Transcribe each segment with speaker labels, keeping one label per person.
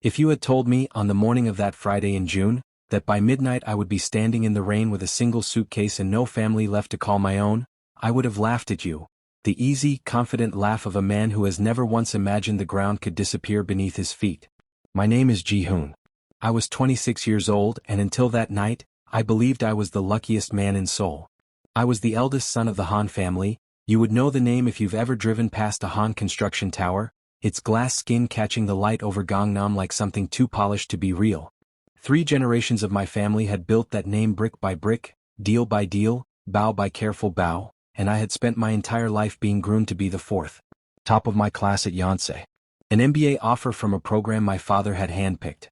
Speaker 1: If you had told me, on the morning of that Friday in June, that by midnight I would be standing in the rain with a single suitcase and no family left to call my own, I would have laughed at you. The easy, confident laugh of a man who has never once imagined the ground could disappear beneath his feet. My name is Ji-hoon. I was 26 years old, and until that night, I believed I was the luckiest man in Seoul. I was the eldest son of the Han family. You would know the name if you've ever driven past a Han construction tower, its glass skin catching the light over Gangnam like something too polished to be real. 3 generations of my family had built that name brick by brick, deal by deal, bow by careful bow, and I had spent my entire life being groomed to be the 4th. Top of my class at Yonsei. An MBA offer from a program my father had handpicked.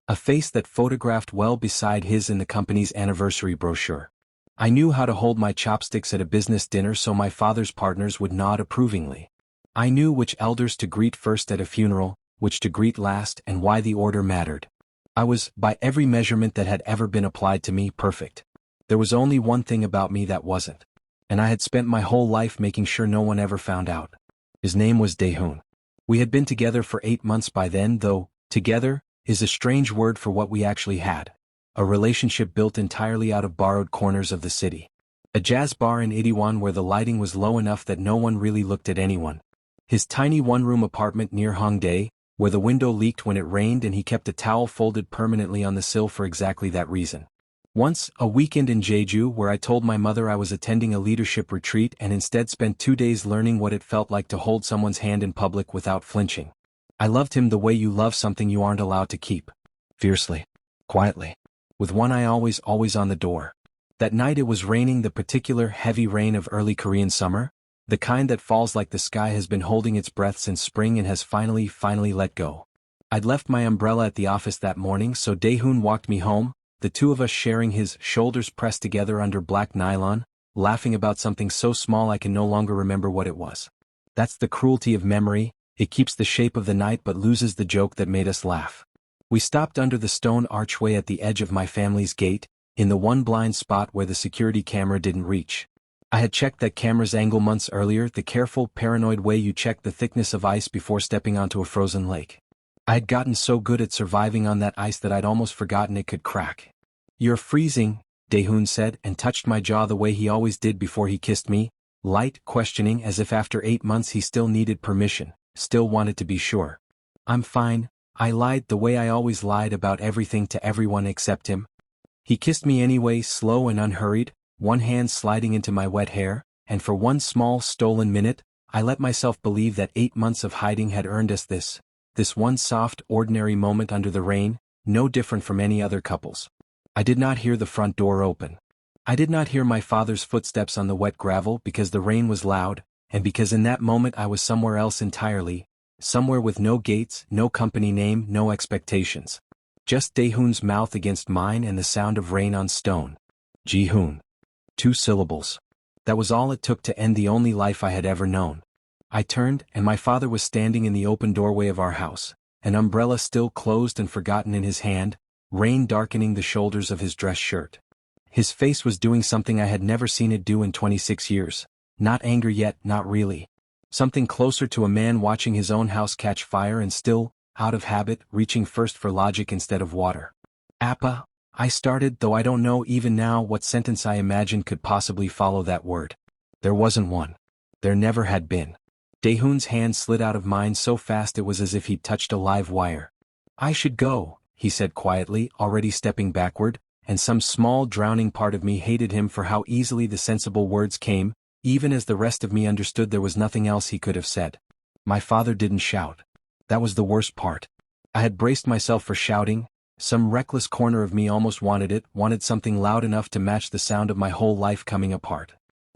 Speaker 1: A face that photographed well beside his in the company's anniversary brochure. I knew how to hold my chopsticks at a business dinner so my father's partners would nod approvingly. I knew which elders to greet first at a funeral, which to greet last, and why the order mattered. I was, by every measurement that had ever been applied to me, perfect. There was only one thing about me that wasn't. And I had spent my whole life making sure no one ever found out. His name was Dae-hoon. We had been together for 8 months by then, though, together is a strange word for what we actually had. A relationship built entirely out of borrowed corners of the city. A jazz bar in Itaewon where the lighting was low enough that no one really looked at anyone. His tiny one-room apartment near Hongdae, where the window leaked when it rained and he kept a towel folded permanently on the sill for exactly that reason. Once, a weekend in Jeju where I told my mother I was attending a leadership retreat and instead spent 2 days learning what it felt like to hold someone's hand in public without flinching. I loved him the way you love something you aren't allowed to keep. Fiercely. Quietly. With one eye always on the door. That night it was raining, the particular heavy rain of early Korean summer, the kind that falls like the sky has been holding its breath since spring and has finally let go. I'd left my umbrella at the office that morning, so Dae-hoon walked me home, the two of us sharing his shoulders pressed together under black nylon, laughing about something so small I can no longer remember what it was. That's the cruelty of memory, it keeps the shape of the night but loses the joke that made us laugh. We stopped under the stone archway at the edge of my family's gate, in the one blind spot where the security camera didn't reach. I had checked that camera's angle months earlier, the careful, paranoid way you check the thickness of ice before stepping onto a frozen lake. I had gotten so good at surviving on that ice that I'd almost forgotten it could crack. "You're freezing," Dae-hoon said, and touched my jaw the way he always did before he kissed me, light, questioning, as if after 8 months he still needed permission, still wanted to be sure. "I'm fine," I lied the way I always lied about everything to everyone except him. He kissed me anyway, slow and unhurried, one hand sliding into my wet hair, and for one small stolen minute, I let myself believe that 8 months of hiding had earned us this one soft, ordinary moment under the rain, no different from any other couple's. I did not hear the front door open. I did not hear my father's footsteps on the wet gravel because the rain was loud, and because in that moment I was somewhere else entirely, somewhere with no gates, no company name, no expectations. Just Dae-hoon's mouth against mine and the sound of rain on stone. Ji-hoon. 2 syllables. That was all it took to end the only life I had ever known. I turned, and my father was standing in the open doorway of our house, an umbrella still closed and forgotten in his hand, rain darkening the shoulders of his dress shirt. His face was doing something I had never seen it do in 26 years. Not anger yet, not really. Something closer to a man watching his own house catch fire and still, out of habit, reaching first for logic instead of water. "Appa," I started, though I don't know even now what sentence I imagined could possibly follow that word. There wasn't one. There never had been. Dae-hoon's hand slid out of mine so fast it was as if he'd touched a live wire. "I should go," he said quietly, already stepping backward, and some small drowning part of me hated him for how easily the sensible words came, even as the rest of me understood there was nothing else he could have said. My father didn't shout. That was the worst part. I had braced myself for shouting. Some reckless corner of me almost wanted something loud enough to match the sound of my whole life coming apart.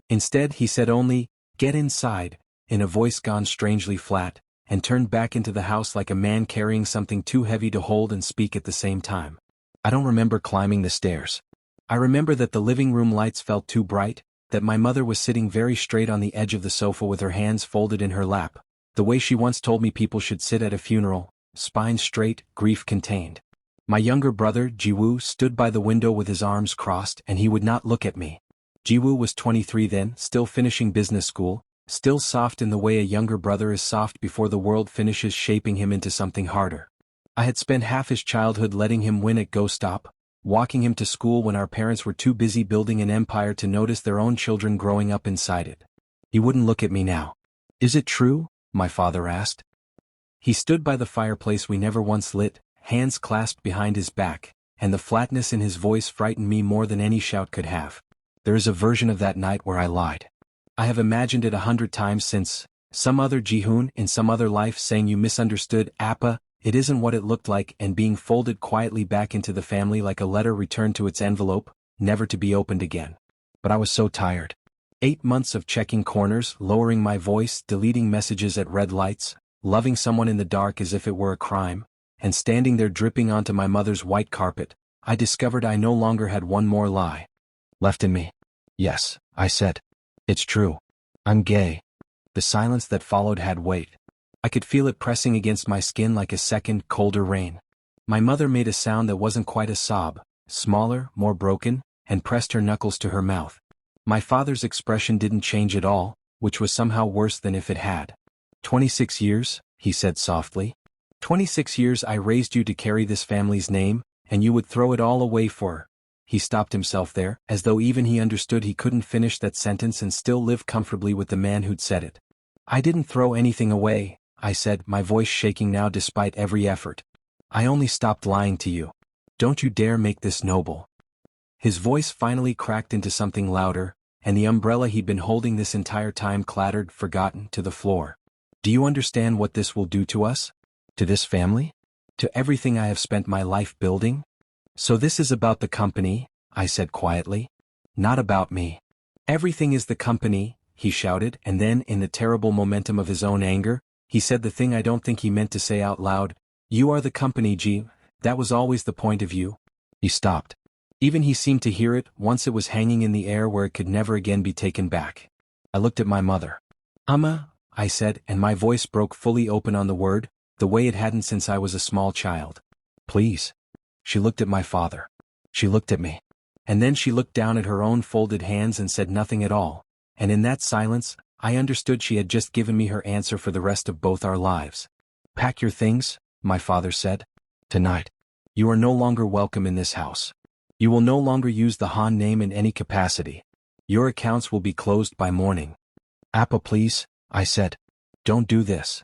Speaker 1: Instead, he said only, "Get inside," in a voice gone strangely flat, and turned back into the house like a man carrying something too heavy to hold and speak at the same time. I don't remember climbing the stairs. I remember that the living room lights felt too bright, that my mother was sitting very straight on the edge of the sofa with her hands folded in her lap, the way she once told me people should sit at a funeral, spine straight, grief contained. My younger brother, Jiwoo, stood by the window with his arms crossed, and he would not look at me. Jiwoo was 23 then, still finishing business school, still soft in the way a younger brother is soft before the world finishes shaping him into something harder. I had spent half his childhood letting him win at Go Stop, walking him to school when our parents were too busy building an empire to notice their own children growing up inside it. He wouldn't look at me now. Is it true? My father asked. He stood by the fireplace we never once lit, hands clasped behind his back, and the flatness in his voice frightened me more than any shout could have. There is a version of that night where I lied. I have imagined it 100 times since, some other Jihoon in some other life saying you misunderstood, Appa, it isn't what it looked like, and being folded quietly back into the family like a letter returned to its envelope, never to be opened again. But I was so tired. 8 months of checking corners, lowering my voice, deleting messages at red lights, loving someone in the dark as if it were a crime, and standing there dripping onto my mother's white carpet, I discovered I no longer had one more lie left in me. Yes, I said. It's true. I'm gay. The silence that followed had weight. I could feel it pressing against my skin like a second, colder rain. My mother made a sound that wasn't quite a sob, smaller, more broken, and pressed her knuckles to her mouth. My father's expression didn't change at all, which was somehow worse than if it had. 26 years, he said softly. 26 years I raised you to carry this family's name, and you would throw it all away for. He stopped himself there, as though even he understood he couldn't finish that sentence and still live comfortably with the man who'd said it. I didn't throw anything away, I said, my voice shaking now despite every effort. I only stopped lying to you. Don't you dare make this noble. His voice finally cracked into something louder, and the umbrella he'd been holding this entire time clattered, forgotten, to the floor. Do you understand what this will do to us? To this family? To everything I have spent my life building? So this is about the company, I said quietly. Not about me. Everything is the company, he shouted, and then, in the terrible momentum of his own anger, he said the thing I don't think he meant to say out loud. You are the company, G. That was always the point of view. He stopped. Even he seemed to hear it, once it was hanging in the air where it could never again be taken back. I looked at my mother. I said, and my voice broke fully open on the word, the way it hadn't since I was a small child. Please. She looked at my father. She looked at me. And then she looked down at her own folded hands and said nothing at all. And in that silence, I understood she had just given me her answer for the rest of both our lives. Pack your things, my father said. Tonight. You are no longer welcome in this house. You will no longer use the Han name in any capacity. Your accounts will be closed by morning. Appa, please, I said. Don't do this.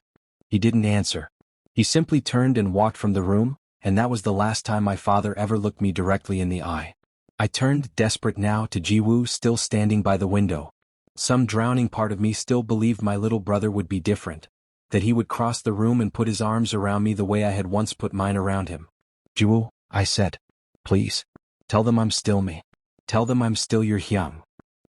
Speaker 1: He didn't answer. He simply turned and walked from the room, and that was the last time my father ever looked me directly in the eye. I turned, desperate now, to Jiwoo still standing by the window. Some drowning part of me still believed my little brother would be different, that he would cross the room and put his arms around me the way I had once put mine around him. Jiwoo, I said. Please. Tell them I'm still me. Tell them I'm still your Hyung.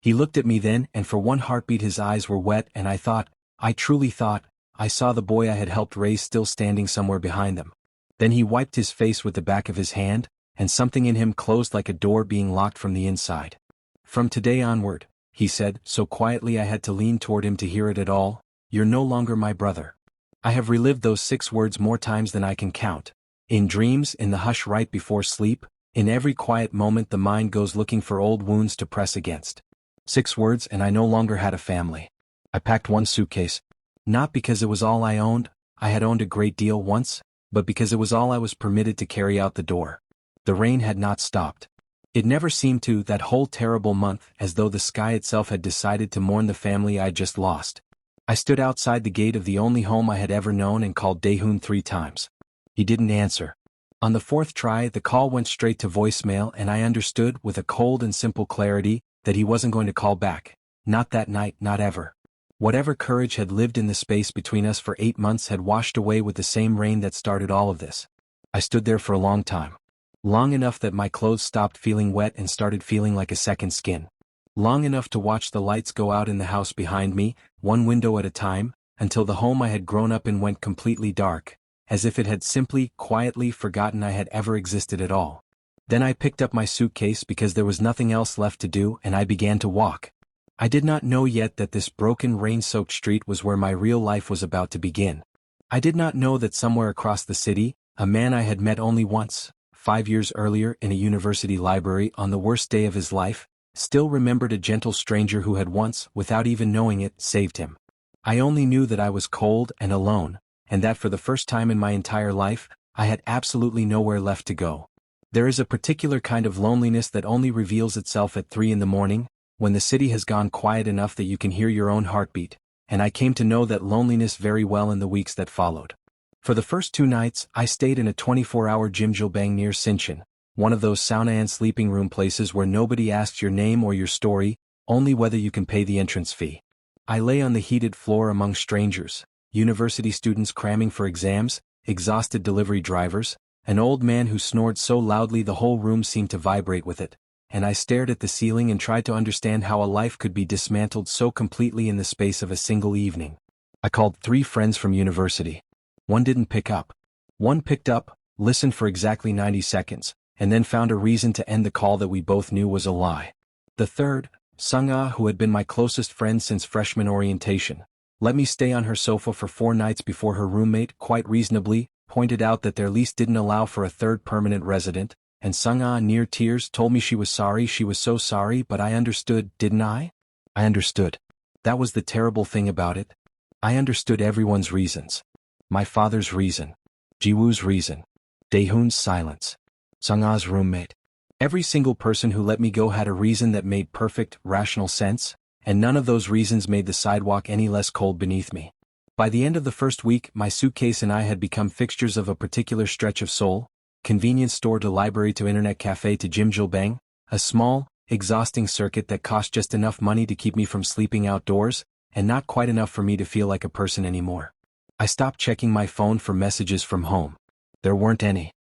Speaker 1: He looked at me then, and for one heartbeat his eyes were wet, and I truly thought, I saw the boy I had helped raise still standing somewhere behind them. Then he wiped his face with the back of his hand, and something in him closed like a door being locked from the inside. From today onward, he said, so quietly I had to lean toward him to hear it at all, you're no longer my brother. I have relived those 6 words more times than I can count. In dreams, in the hush right before sleep, in every quiet moment the mind goes looking for old wounds to press against. 6 words and I no longer had a family. I packed one suitcase. Not because it was all I owned, I had owned a great deal once, but because it was all I was permitted to carry out the door. The rain had not stopped. It never seemed to, that whole terrible month, as though the sky itself had decided to mourn the family I'd just lost. I stood outside the gate of the only home I had ever known and called Daehoon 3 times. He didn't answer. On the 4th try, the call went straight to voicemail, and I understood, with a cold and simple clarity, that he wasn't going to call back. Not that night, not ever. Whatever courage had lived in the space between us for 8 months had washed away with the same rain that started all of this. I stood there for a long time. Long enough that my clothes stopped feeling wet and started feeling like a second skin. Long enough to watch the lights go out in the house behind me, one window at a time, until the home I had grown up in went completely dark, as if it had simply, quietly forgotten I had ever existed at all. Then I picked up my suitcase because there was nothing else left to do, and I began to walk. I did not know yet that this broken, rain-soaked street was where my real life was about to begin. I did not know that somewhere across the city, a man I had met only once, 5 years earlier in a university library on the worst day of his life, still remembered a gentle stranger who had once, without even knowing it, saved him. I only knew that I was cold and alone, and that for the first time in my entire life, I had absolutely nowhere left to go. There is a particular kind of loneliness that only reveals itself at 3 in the morning, when the city has gone quiet enough that you can hear your own heartbeat, and I came to know that loneliness very well in the weeks that followed. For the first 2 nights, I stayed in a 24-hour Jimjilbang near Sinchon, one of those sauna and sleeping room places where nobody asks your name or your story, only whether you can pay the entrance fee. I lay on the heated floor among strangers, university students cramming for exams, exhausted delivery drivers, an old man who snored so loudly the whole room seemed to vibrate with it, and I stared at the ceiling and tried to understand how a life could be dismantled so completely in the space of a single evening. I called 3 friends from university. One didn't pick up. One picked up, listened for exactly 90 seconds, and then found a reason to end the call that we both knew was a lie. The third, Sung-ah, who had been my closest friend since freshman orientation, let me stay on her sofa for 4 nights before her roommate, quite reasonably, pointed out that their lease didn't allow for a third permanent resident, and Sung-ah, near tears, told me she was so sorry, but I understood, didn't I? I understood. That was the terrible thing about it. I understood everyone's reasons. My father's reason. Jiwoo's reason. Daehoon's silence. Sung-ah's roommate. Every single person who let me go had a reason that made perfect, rational sense, and none of those reasons made the sidewalk any less cold beneath me. By the end of the first week, my suitcase and I had become fixtures of a particular stretch of Seoul, convenience store to library to internet cafe to Jimjilbang, a small, exhausting circuit that cost just enough money to keep me from sleeping outdoors, and not quite enough for me to feel like a person anymore. I stopped checking my phone for messages from home. There weren't any.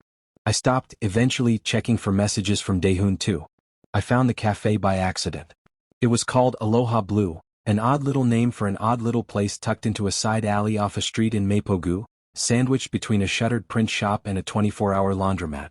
Speaker 1: I stopped, eventually, checking for messages from Daehoon too. I found the cafe by accident. It was called Aloha Blue, an odd little name for an odd little place tucked into a side alley off a street in Mapogu, sandwiched between a shuttered print shop and a 24-hour laundromat.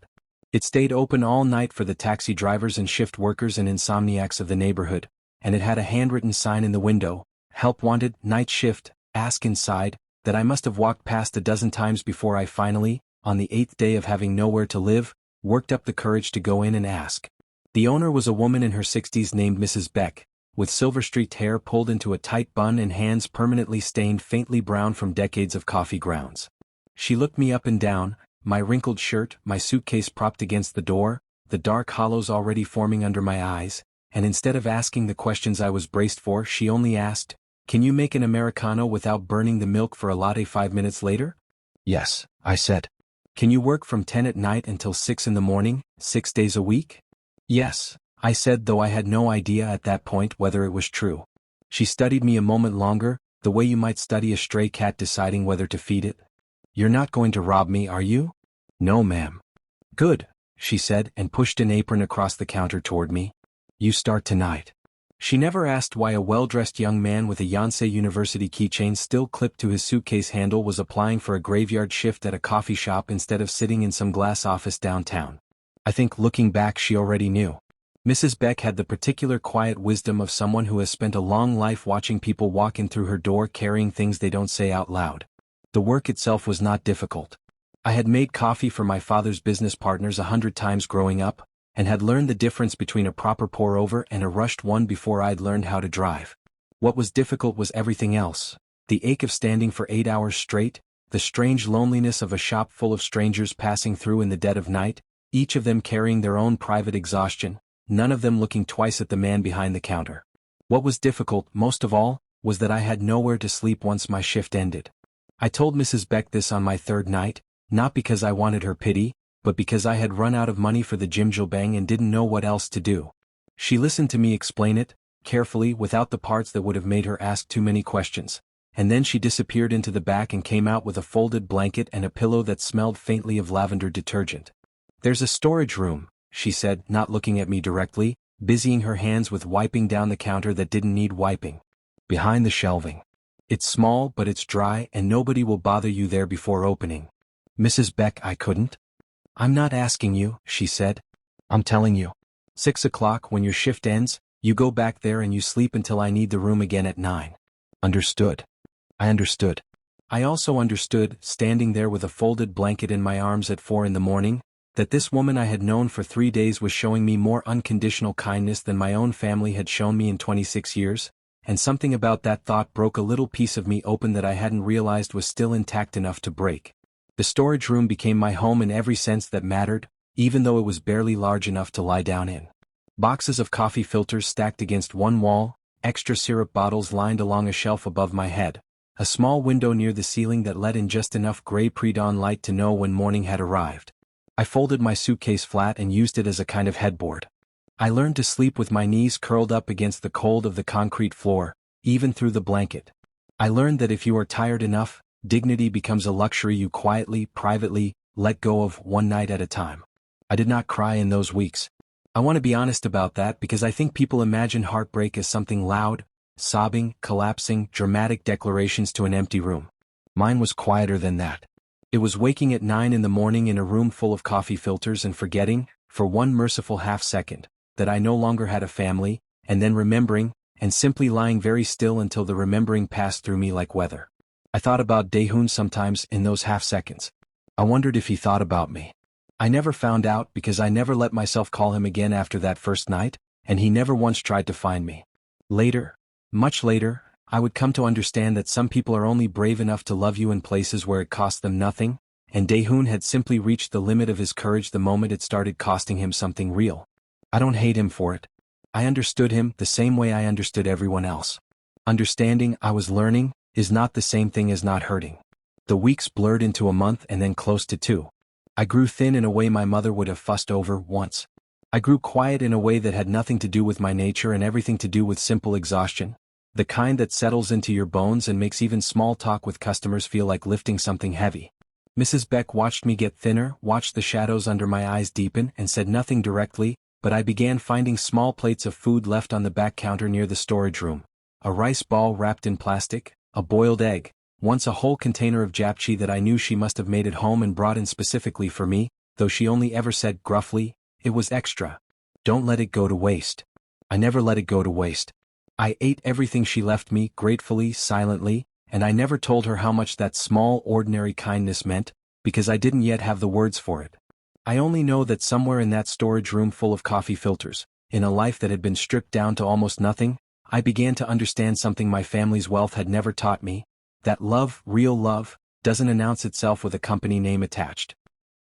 Speaker 1: It stayed open all night for the taxi drivers and shift workers and insomniacs of the neighborhood, and it had a handwritten sign in the window, "Help wanted, night shift, ask inside," that I must have walked past a dozen times before I finally, on the 8th day of having nowhere to live, worked up the courage to go in and ask. The owner was a woman in her 60s named Mrs. Beck, with silver-streaked hair pulled into a tight bun and hands permanently stained faintly brown from decades of coffee grounds. She looked me up and down, my wrinkled shirt, my suitcase propped against the door, the dark hollows already forming under my eyes, and instead of asking the questions I was braced for, she only asked, "Can you make an Americano without burning the milk for a latte 5 minutes later?" "Yes," I said. "Can you work from 10 at night until 6 in the morning, 6 days a week?" "Yes," I said, though I had no idea at that point whether it was true. She studied me a moment longer, the way you might study a stray cat deciding whether to feed it. "You're not going to rob me, are you?" "No, ma'am." "Good," she said, and pushed an apron across the counter toward me. "You start tonight." She never asked why a well-dressed young man with a Yonsei University keychain still clipped to his suitcase handle was applying for a graveyard shift at a coffee shop instead of sitting in some glass office downtown. I think looking back she already knew. Mrs. Beck had the particular quiet wisdom of someone who has spent a long life watching people walk in through her door carrying things they don't say out loud. The work itself was not difficult. I had made coffee for my father's business partners 100 times growing up, and had learned the difference between a proper pour-over and a rushed one before I'd learned how to drive. What was difficult was everything else. The ache of standing for 8 hours straight, the strange loneliness of a shop full of strangers passing through in the dead of night, each of them carrying their own private exhaustion, none of them looking twice at the man behind the counter. What was difficult, most of all, was that I had nowhere to sleep once my shift ended. I told Mrs. Beck this on my 3rd night, not because I wanted her pity, but because I had run out of money for the Jimjilbang and didn't know what else to do. She listened to me explain it, carefully, without the parts that would have made her ask too many questions, and then she disappeared into the back and came out with a folded blanket and a pillow that smelled faintly of lavender detergent. "There's a storage room," she said, not looking at me directly, busying her hands with wiping down the counter that didn't need wiping. "Behind the shelving. It's small but it's dry and nobody will bother you there before opening." "Mrs. Beck, I couldn't." "I'm not asking you," she said. "I'm telling you. 6 o'clock when your shift ends, you go back there and you sleep until I need the room again at 9. Understood?" I understood. I also understood, standing there with a folded blanket in my arms at 4 in the morning, that this woman I had known for 3 days was showing me more unconditional kindness than my own family had shown me in 26 years, and something about that thought broke a little piece of me open that I hadn't realized was still intact enough to break. The storage room became my home in every sense that mattered, even though it was barely large enough to lie down in. Boxes of coffee filters stacked against one wall, extra syrup bottles lined along a shelf above my head, a small window near the ceiling that let in just enough gray pre-dawn light to know when morning had arrived. I folded my suitcase flat and used it as a kind of headboard. I learned to sleep with my knees curled up against the cold of the concrete floor, even through the blanket. I learned that if you are tired enough, dignity becomes a luxury you quietly, privately, let go of one night at a time. I did not cry in those weeks. I want to be honest about that because I think people imagine heartbreak as something loud, sobbing, collapsing, dramatic declarations to an empty room. Mine was quieter than that. It was waking at 9 in the morning in a room full of coffee filters and forgetting, for one merciful half-second, that I no longer had a family, and then remembering, and simply lying very still until the remembering passed through me like weather. I thought about Daehoon sometimes in those half-seconds. I wondered if he thought about me. I never found out because I never let myself call him again after that first night, and he never once tried to find me. Later, much later, I would come to understand that some people are only brave enough to love you in places where it costs them nothing, and Daehoon had simply reached the limit of his courage the moment it started costing him something real. I don't hate him for it. I understood him the same way I understood everyone else. Understanding, I was learning, is not the same thing as not hurting. The weeks blurred into a month and then close to 2. I grew thin in a way my mother would have fussed over once. I grew quiet in a way that had nothing to do with my nature and everything to do with simple exhaustion, the kind that settles into your bones and makes even small talk with customers feel like lifting something heavy. Mrs. Beck watched me get thinner, watched the shadows under my eyes deepen, and said nothing directly, but I began finding small plates of food left on the back counter near the storage room. A rice ball wrapped in plastic, a boiled egg, once a whole container of japchae that I knew she must have made at home and brought in specifically for me, though she only ever said gruffly, "It was extra. Don't let it go to waste." I never let it go to waste. I ate everything she left me, gratefully, silently, and I never told her how much that small, ordinary kindness meant, because I didn't yet have the words for it. I only know that somewhere in that storage room full of coffee filters, in a life that had been stripped down to almost nothing, I began to understand something my family's wealth had never taught me, that love, real love, doesn't announce itself with a company name attached.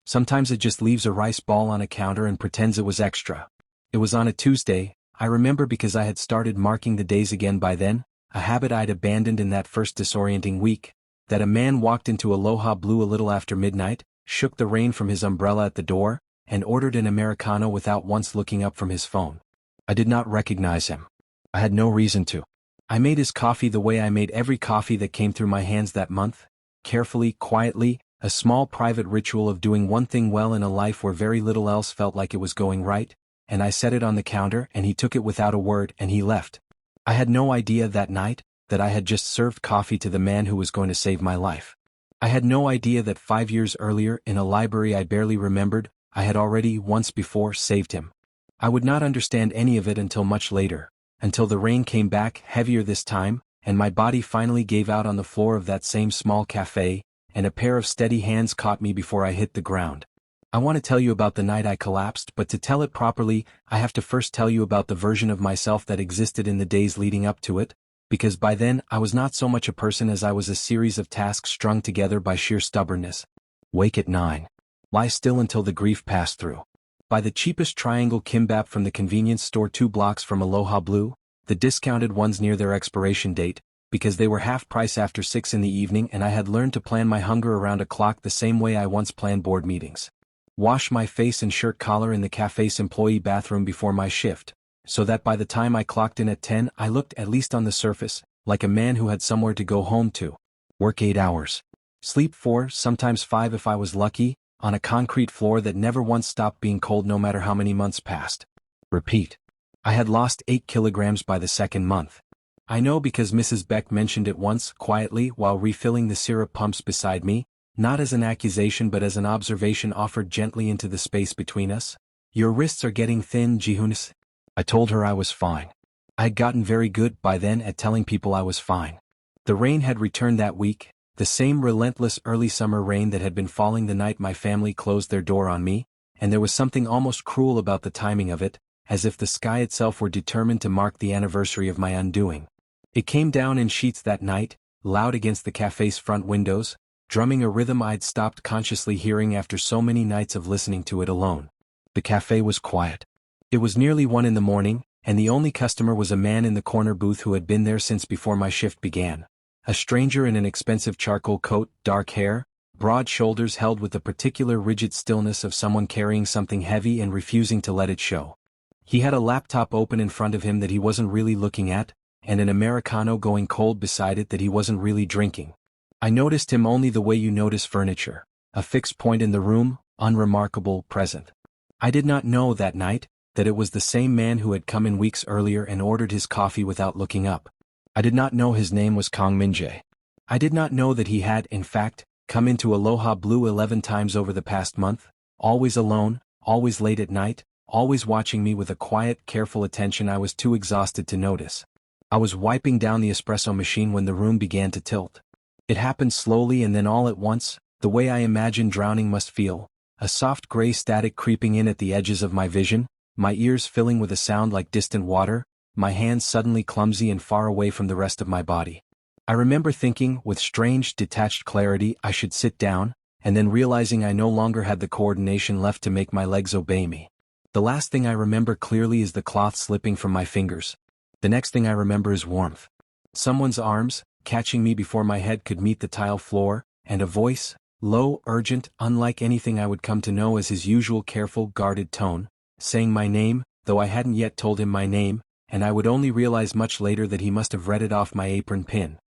Speaker 1: Sometimes it just leaves a rice ball on a counter and pretends it was extra. It was on a Tuesday, I remember because I had started marking the days again by then, a habit I'd abandoned in that first disorienting week, that a man walked into Aloha Blue a little after midnight, shook the rain from his umbrella at the door, and ordered an Americano without once looking up from his phone. I did not recognize him. I had no reason to. I made his coffee the way I made every coffee that came through my hands that month, carefully, quietly, a small private ritual of doing one thing well in a life where very little else felt like it was going right, and I set it on the counter and he took it without a word and he left. I had no idea that night that I had just served coffee to the man who was going to save my life. I had no idea that 5 years earlier in a library I barely remembered, I had already once before saved him. I would not understand any of it until much later, until the rain came back heavier this time, and my body finally gave out on the floor of that same small cafe, and a pair of steady hands caught me before I hit the ground. I want to tell you about the night I collapsed, but to tell it properly, I have to first tell you about the version of myself that existed in the days leading up to it, because by then I was not so much a person as I was a series of tasks strung together by sheer stubbornness. Wake at 9. Lie still until the grief passed through. Buy the cheapest triangle kimbap from the convenience store 2 blocks from Aloha Blue, the discounted ones near their expiration date, because they were half price after 6 in the evening and I had learned to plan my hunger around a clock the same way I once planned board meetings. Wash my face and shirt collar in the cafe's employee bathroom before my shift, so that by the time I clocked in at 10 I looked, at least on the surface, like a man who had somewhere to go home to. Work 8 hours. Sleep 4, sometimes 5 if I was lucky, on a concrete floor that never once stopped being cold no matter how many months passed. Repeat. I had lost 8 kilograms by the second month. I know because Mrs. Beck mentioned it once, quietly, while refilling the syrup pumps beside me, not as an accusation but as an observation offered gently into the space between us. "Your wrists are getting thin, Jihunis." I told her I was fine. I had gotten very good by then at telling people I was fine. The rain had returned that week, the same relentless early summer rain that had been falling the night my family closed their door on me, and there was something almost cruel about the timing of it, as if the sky itself were determined to mark the anniversary of my undoing. It came down in sheets that night, loud against the cafe's front windows, drumming a rhythm I'd stopped consciously hearing after so many nights of listening to it alone. The cafe was quiet. It was nearly 1 in the morning, and the only customer was a man in the corner booth who had been there since before my shift began. A stranger in an expensive charcoal coat, dark hair, broad shoulders held with the particular rigid stillness of someone carrying something heavy and refusing to let it show. He had a laptop open in front of him that he wasn't really looking at, and an Americano going cold beside it that he wasn't really drinking. I noticed him only the way you notice furniture, a fixed point in the room, unremarkable, present. I did not know that night that it was the same man who had come in weeks earlier and ordered his coffee without looking up. I did not know his name was Kong Min-jae. I did not know that he had, in fact, come into Aloha Blue 11 times over the past month, always alone, always late at night, always watching me with a quiet, careful attention I was too exhausted to notice. I was wiping down the espresso machine when the room began to tilt. It happened slowly and then all at once, the way I imagine drowning must feel, a soft gray static creeping in at the edges of my vision, my ears filling with a sound like distant water, my hands suddenly clumsy and far away from the rest of my body. I remember thinking, with strange, detached clarity, I should sit down, and then realizing I no longer had the coordination left to make my legs obey me. The last thing I remember clearly is the cloth slipping from my fingers. The next thing I remember is warmth. Someone's arms, catching me before my head could meet the tile floor, and a voice, low, urgent, unlike anything I would come to know as his usual careful, guarded tone, saying my name, though I hadn't yet told him my name, and I would only realize much later that he must have read it off my apron pin.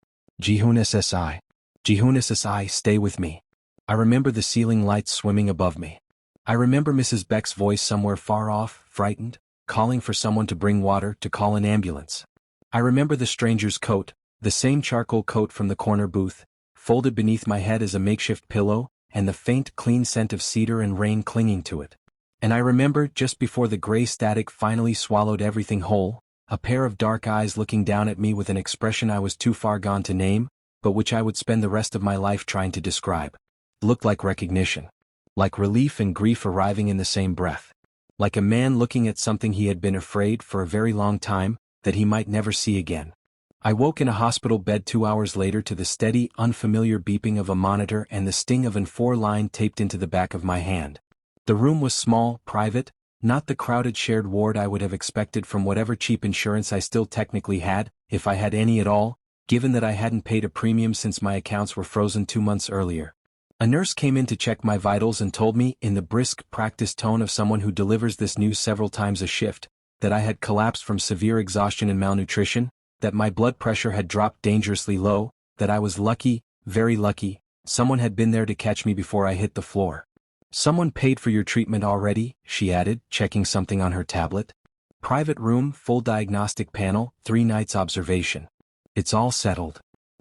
Speaker 1: Jihoon SSI. Jihoon SSI, stay with me. I remember the ceiling lights swimming above me. I remember Mrs. Beck's voice somewhere far off, frightened, calling for someone to bring water, to call an ambulance. I remember the stranger's coat, the same charcoal coat from the corner booth, folded beneath my head as a makeshift pillow, and the faint, clean scent of cedar and rain clinging to it. And I remember, just before the gray static finally swallowed everything whole, a pair of dark eyes looking down at me with an expression I was too far gone to name, but which I would spend the rest of my life trying to describe. Looked like recognition. Like relief and grief arriving in the same breath. Like a man looking at something he had been afraid for a very long time, that he might never see again. I woke in a hospital bed 2 hours later to the steady, unfamiliar beeping of a monitor and the sting of an 4-line taped into the back of my hand. The room was small, private, not the crowded shared ward I would have expected from whatever cheap insurance I still technically had, if I had any at all, given that I hadn't paid a premium since my accounts were frozen 2 months earlier. A nurse came in to check my vitals and told me, in the brisk, practiced tone of someone who delivers this news several times a shift, that I had collapsed from severe exhaustion and malnutrition, that my blood pressure had dropped dangerously low, that I was lucky, very lucky, someone had been there to catch me before I hit the floor. Someone paid for your treatment already, she added, checking something on her tablet. Private room, full diagnostic panel, 3 nights observation. It's all settled.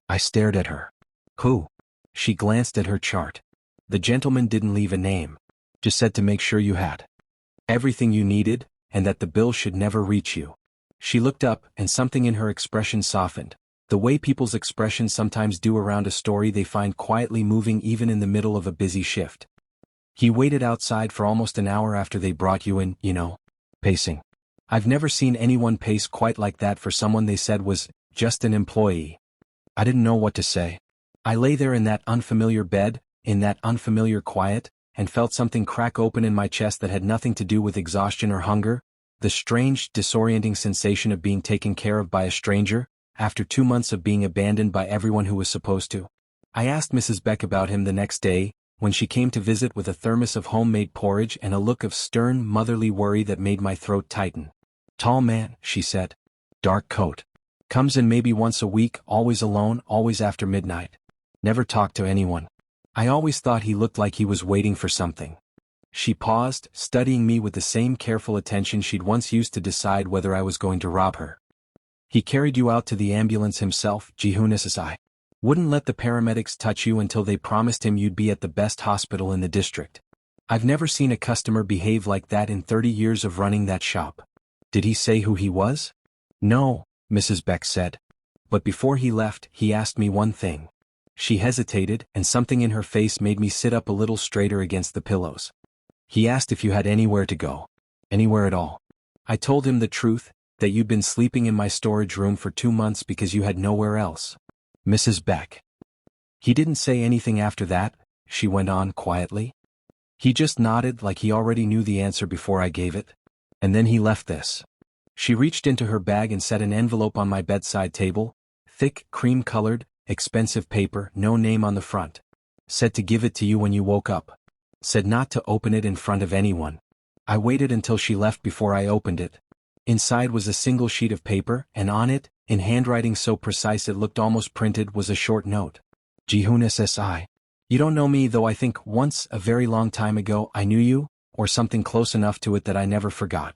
Speaker 1: I stared at her. Who? She glanced at her chart. The gentleman didn't leave a name. Just said to make sure you had everything you needed, and that the bill should never reach you. She looked up, and something in her expression softened, the way people's expressions sometimes do around a story they find quietly moving even in the middle of a busy shift. He waited outside for almost an hour after they brought you in, you know. Pacing. I've never seen anyone pace quite like that for someone they said was just an employee. I didn't know what to say. I lay there in that unfamiliar bed, in that unfamiliar quiet, and felt something crack open in my chest that had nothing to do with exhaustion or hunger, the strange, disorienting sensation of being taken care of by a stranger, after 2 months of being abandoned by everyone who was supposed to. I asked Mrs. Beck about him the next day, when she came to visit with a thermos of homemade porridge and a look of stern, motherly worry that made my throat tighten. Tall man, she said. Dark coat. Comes in maybe once a week, always alone, always after midnight. Never talked to anyone. I always thought he looked like he was waiting for something. She paused, studying me with the same careful attention she'd once used to decide whether I was going to rob her. He carried you out to the ambulance himself, Jihoon SSI. Wouldn't let the paramedics touch you until they promised him you'd be at the best hospital in the district. I've never seen a customer behave like that in 30 years of running that shop. Did he say who he was? No, Mrs. Beck said. But before he left, he asked me one thing. She hesitated, and something in her face made me sit up a little straighter against the pillows. He asked if you had anywhere to go. Anywhere at all. I told him the truth, that you'd been sleeping in my storage room for 2 months because you had nowhere else. Mrs. Beck. He didn't say anything after that, she went on quietly. He just nodded like he already knew the answer before I gave it. And then he left this. She reached into her bag and set an envelope on my bedside table, thick, cream-colored, expensive paper, no name on the front. Said to give it to you when you woke up. Said not to open it in front of anyone. I waited until she left before I opened it. Inside was a single sheet of paper, and on it, in handwriting so precise it looked almost printed, was a short note. Jihunas S.I. You don't know me, though I think once, a very long time ago, I knew you, or something close enough to it that I never forgot.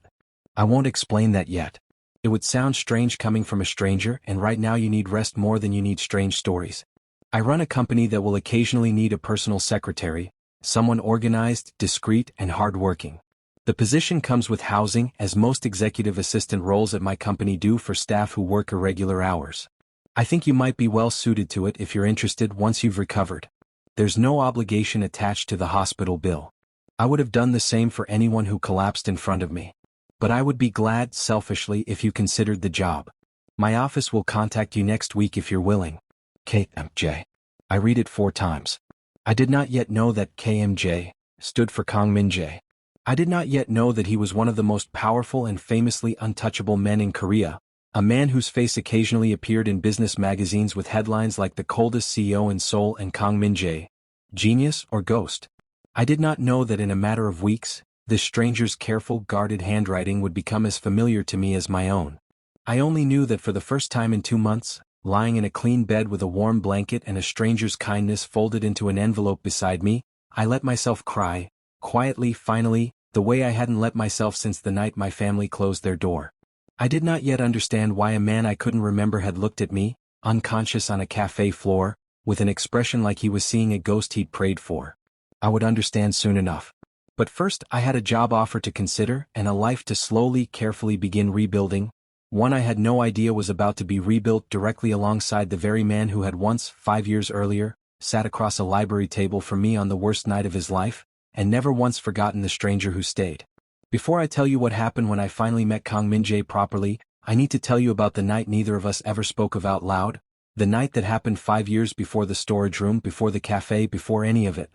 Speaker 1: I won't explain that yet. It would sound strange coming from a stranger, and right now you need rest more than you need strange stories. I run a company that will occasionally need a personal secretary, someone organized, discreet, and hardworking. The position comes with housing, as most executive assistant roles at my company do for staff who work irregular hours. I think you might be well suited to it if you're interested once you've recovered. There's no obligation attached to the hospital bill. I would have done the same for anyone who collapsed in front of me. But I would be glad, selfishly, if you considered the job. My office will contact you next week if you're willing. KMJ. I read it 4 times. I did not yet know that KMJ stood for Kang Min-jae. I did not yet know that he was one of the most powerful and famously untouchable men in Korea, a man whose face occasionally appeared in business magazines with headlines like the coldest CEO in Seoul and Kang Min-jae, genius or ghost. I did not know that in a matter of weeks, this stranger's careful, guarded handwriting would become as familiar to me as my own. I only knew that for the first time in 2 months, lying in a clean bed with a warm blanket and a stranger's kindness folded into an envelope beside me, I let myself cry, quietly, finally, the way I hadn't let myself since the night my family closed their door. I did not yet understand why a man I couldn't remember had looked at me, unconscious on a cafe floor, with an expression like he was seeing a ghost he'd prayed for. I would understand soon enough. But first I had a job offer to consider and a life to slowly, carefully begin rebuilding, one I had no idea was about to be rebuilt directly alongside the very man who had once, 5 years earlier, sat across a library table from me on the worst night of his life, and never once forgotten the stranger who stayed. Before I tell you what happened when I finally met Kang Min-jae properly, I need to tell you about the night neither of us ever spoke of out loud, the night that happened 5 years before the storage room, before the cafe, before any of it.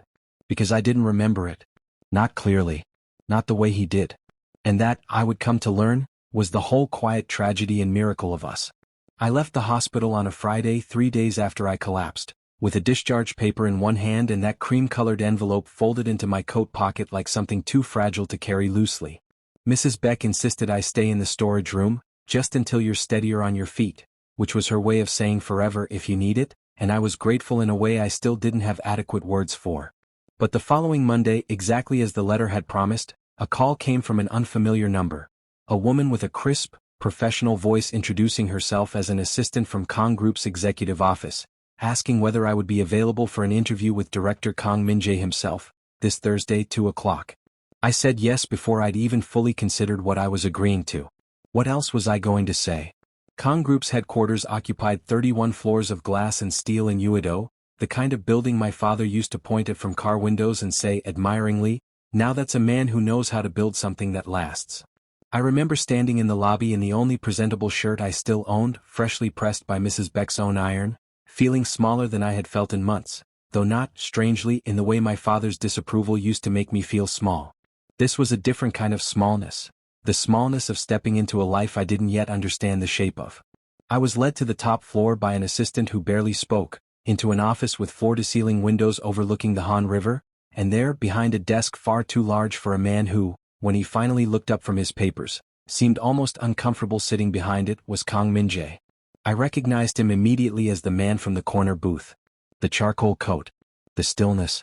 Speaker 1: Because I didn't remember it. Not clearly. Not the way he did. And that, I would come to learn, was the whole quiet tragedy and miracle of us. I left the hospital on a Friday 3 days after I collapsed, with a discharge paper in one hand and that cream-colored envelope folded into my coat pocket like something too fragile to carry loosely. Mrs. Beck insisted I stay in the storage room, just until you're steadier on your feet, which was her way of saying forever if you need it, and I was grateful in a way I still didn't have adequate words for. But the following Monday, exactly as the letter had promised, a call came from an unfamiliar number. A woman with a crisp, professional voice introducing herself as an assistant from Kang Group's executive office, asking whether I would be available for an interview with Director Kang Min-jae himself, this Thursday 2 o'clock. I said yes before I'd even fully considered what I was agreeing to. What else was I going to say? Kang Group's headquarters occupied 31 floors of glass and steel in Uedo, the kind of building my father used to point at from car windows and say admiringly, "Now that's a man who knows how to build something that lasts." I remember standing in the lobby in the only presentable shirt I still owned, freshly pressed by Mrs. Beck's own iron, feeling smaller than I had felt in months, though not, strangely, in the way my father's disapproval used to make me feel small. This was a different kind of smallness, the smallness of stepping into a life I didn't yet understand the shape of. I was led to the top floor by an assistant who barely spoke, into an office with floor-to-ceiling windows overlooking the Han River, and there, behind a desk far too large for a man who, when he finally looked up from his papers, seemed almost uncomfortable sitting behind it, was Kang Min-jae. I recognized him immediately as the man from the corner booth. The charcoal coat. The stillness.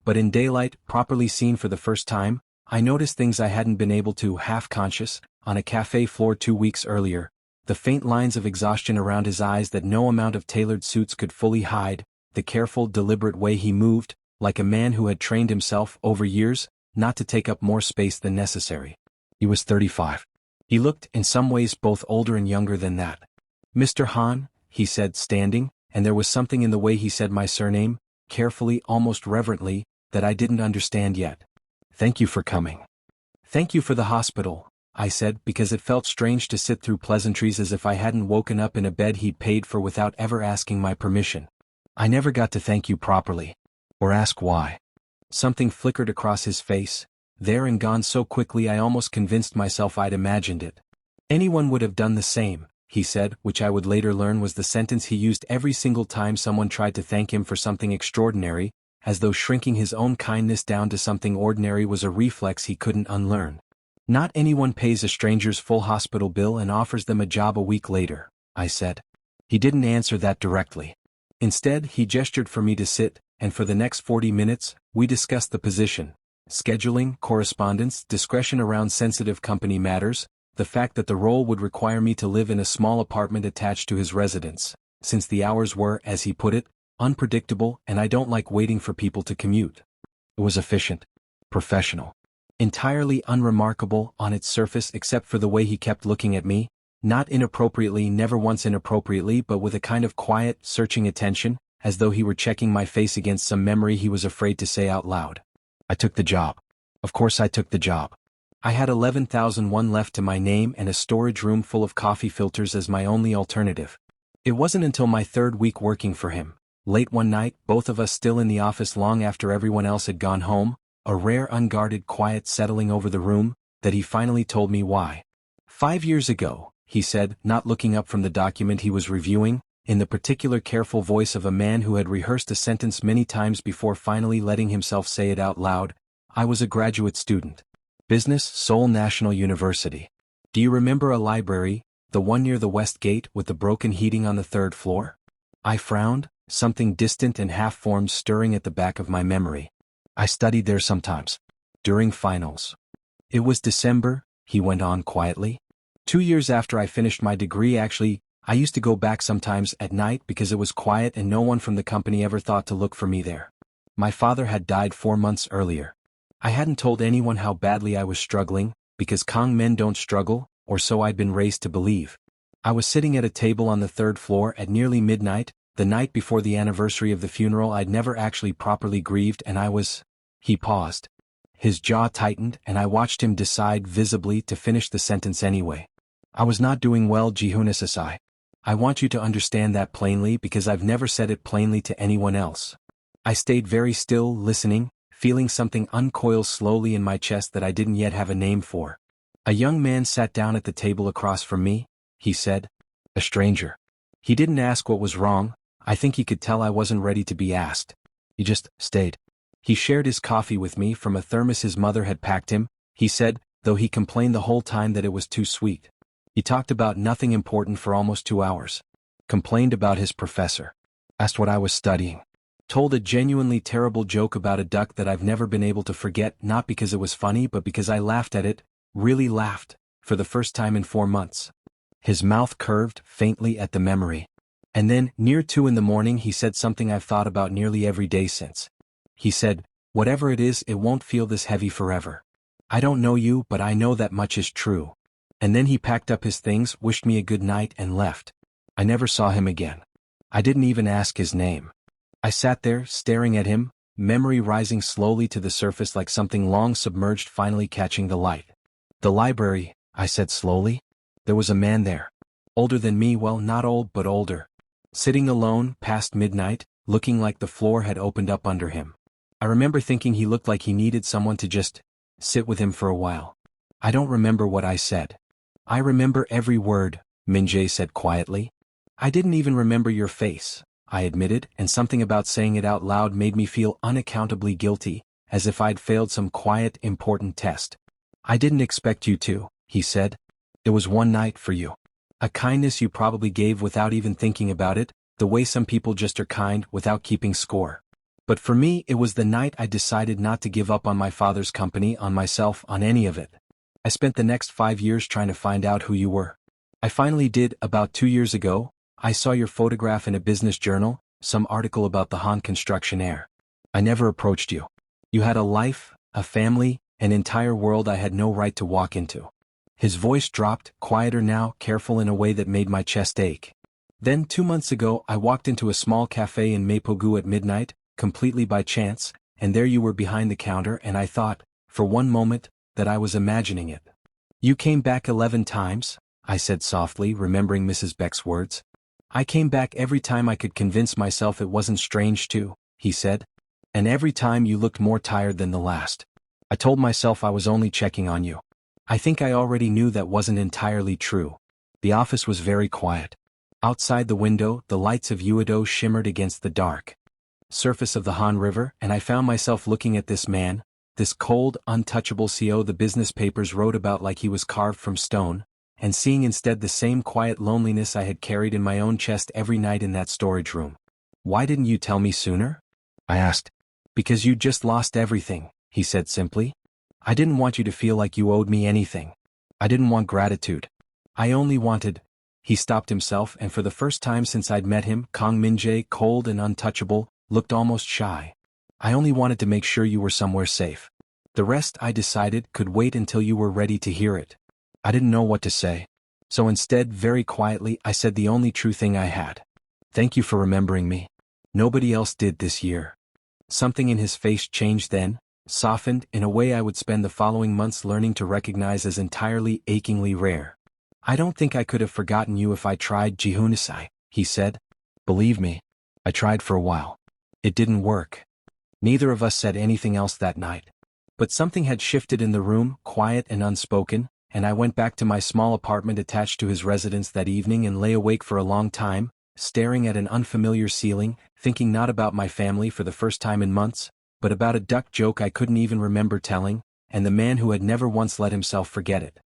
Speaker 1: But in daylight, properly seen for the first time, I noticed things I hadn't been able to, half-conscious, on a cafe floor 2 weeks earlier. The faint lines of exhaustion around his eyes that no amount of tailored suits could fully hide, the careful, deliberate way he moved, like a man who had trained himself, over years, not to take up more space than necessary. He was 35. He looked, in some ways, both older and younger than that. "Mr. Han," he said, standing, and there was something in the way he said my surname, carefully, almost reverently, that I didn't understand yet. "Thank you for coming." "Thank you for the hospital," I said, because it felt strange to sit through pleasantries as if I hadn't woken up in a bed he'd paid for without ever asking my permission. I never got to thank you properly. Or ask why. Something flickered across his face, there and gone so quickly I almost convinced myself I'd imagined it. Anyone would have done the same, he said, which I would later learn was the sentence he used every single time someone tried to thank him for something extraordinary, as though shrinking his own kindness down to something ordinary was a reflex he couldn't unlearn. Not anyone pays a stranger's full hospital bill and offers them a job a week later, I said. He didn't answer that directly. Instead, he gestured for me to sit, and for the next 40 minutes, we discussed the position, scheduling, correspondence, discretion around sensitive company matters, the fact that the role would require me to live in a small apartment attached to his residence, since the hours were, as he put it, unpredictable and I don't like waiting for people to commute. It was efficient, professional, entirely unremarkable on its surface except for the way he kept looking at me, not inappropriately, never once inappropriately, but with a kind of quiet, searching attention, as though he were checking my face against some memory he was afraid to say out loud. I took the job. Of course I took the job. I had 11,001 left to my name and a storage room full of coffee filters as my only alternative. It wasn't until my third week working for him, late one night, both of us still in the office long after everyone else had gone home, a rare unguarded quiet settling over the room, that he finally told me why. 5 years ago, he said, not looking up from the document he was reviewing, in the particular careful voice of a man who had rehearsed a sentence many times before finally letting himself say it out loud, I was a graduate student. Business, Seoul National University. Do you remember a library, the one near the West Gate with the broken heating on the third floor? I frowned, something distant and half-formed stirring at the back of my memory. I studied there sometimes. During finals. It was December, he went on quietly. 2 years after I finished my degree actually, I used to go back sometimes at night because it was quiet and no one from the company ever thought to look for me there. My father had died 4 months earlier. I hadn't told anyone how badly I was struggling, because Kong men don't struggle, or so I'd been raised to believe. I was sitting at a table on the third floor at nearly midnight, the night before the anniversary of the funeral I'd never actually properly grieved and I was... He paused. His jaw tightened and I watched him decide visibly to finish the sentence anyway. I was not doing well, Jihun-sasai. I want you to understand that plainly because I've never said it plainly to anyone else. I stayed very still, listening, feeling something uncoil slowly in my chest that I didn't yet have a name for. A young man sat down at the table across from me, he said. A stranger. He didn't ask what was wrong, I think he could tell I wasn't ready to be asked. He just stayed. He shared his coffee with me from a thermos his mother had packed him, he said, though he complained the whole time that it was too sweet. He talked about nothing important for almost 2 hours. Complained about his professor. Asked what I was studying. Told a genuinely terrible joke about a duck that I've never been able to forget, not because it was funny but because I laughed at it, really laughed, for the first time in 4 months. His mouth curved faintly at the memory. And then, near 2 in the morning, he said something I've thought about nearly every day since. He said, whatever it is, it won't feel this heavy forever. I don't know you, but I know that much is true. And then he packed up his things, wished me a good night and left. I never saw him again. I didn't even ask his name. I sat there, staring at him, memory rising slowly to the surface like something long submerged finally catching the light. The library, I said slowly. There was a man there. Older than me, well, not old but older. Sitting alone, past midnight, looking like the floor had opened up under him. I remember thinking he looked like he needed someone to just sit with him for a while. I don't remember what I said. I remember every word, Min-jae said quietly. I didn't even remember your face, I admitted, and something about saying it out loud made me feel unaccountably guilty, as if I'd failed some quiet, important test. I didn't expect you to, he said. It was one night for you. A kindness you probably gave without even thinking about it, the way some people just are kind without keeping score. But for me, it was the night I decided not to give up on my father's company, on myself, on any of it. I spent the next 5 years trying to find out who you were. I finally did, about 2 years ago. I saw your photograph in a business journal, some article about the Han construction heir. I never approached you. You had a life, a family, an entire world I had no right to walk into. His voice dropped, quieter now, careful in a way that made my chest ache. Then 2 months ago I walked into a small cafe in Mapogu at midnight, completely by chance, and there you were behind the counter and I thought, for one moment, that I was imagining it. You came back 11 times, I said softly, remembering Mrs. Beck's words. I came back every time I could convince myself it wasn't strange too, he said. And every time you looked more tired than the last. I told myself I was only checking on you. I think I already knew that wasn't entirely true. The office was very quiet. Outside the window, the lights of Uedo shimmered against the dark surface of the Han River, and I found myself looking at this man, this cold, untouchable CO the business papers wrote about like he was carved from stone, and seeing instead the same quiet loneliness I had carried in my own chest every night in that storage room. Why didn't you tell me sooner? I asked. Because you just lost everything, he said simply. I didn't want you to feel like you owed me anything. I didn't want gratitude. I only wanted... He stopped himself, and for the first time since I'd met him, Kong Min-jae, cold and untouchable, looked almost shy. I only wanted to make sure you were somewhere safe. The rest, I decided, could wait until you were ready to hear it. I didn't know what to say. So instead, very quietly, I said the only true thing I had. Thank you for remembering me. Nobody else did this year. Something in his face changed then, softened in a way I would spend the following months learning to recognize as entirely achingly rare. I don't think I could have forgotten you if I tried, Ji-hoon-sai, he said. Believe me, I tried for a while. It didn't work. Neither of us said anything else that night. But something had shifted in the room, quiet and unspoken, and I went back to my small apartment attached to his residence that evening and lay awake for a long time, staring at an unfamiliar ceiling, thinking not about my family for the first time in months, but about a duck joke I couldn't even remember telling, and the man who had never once let himself forget it.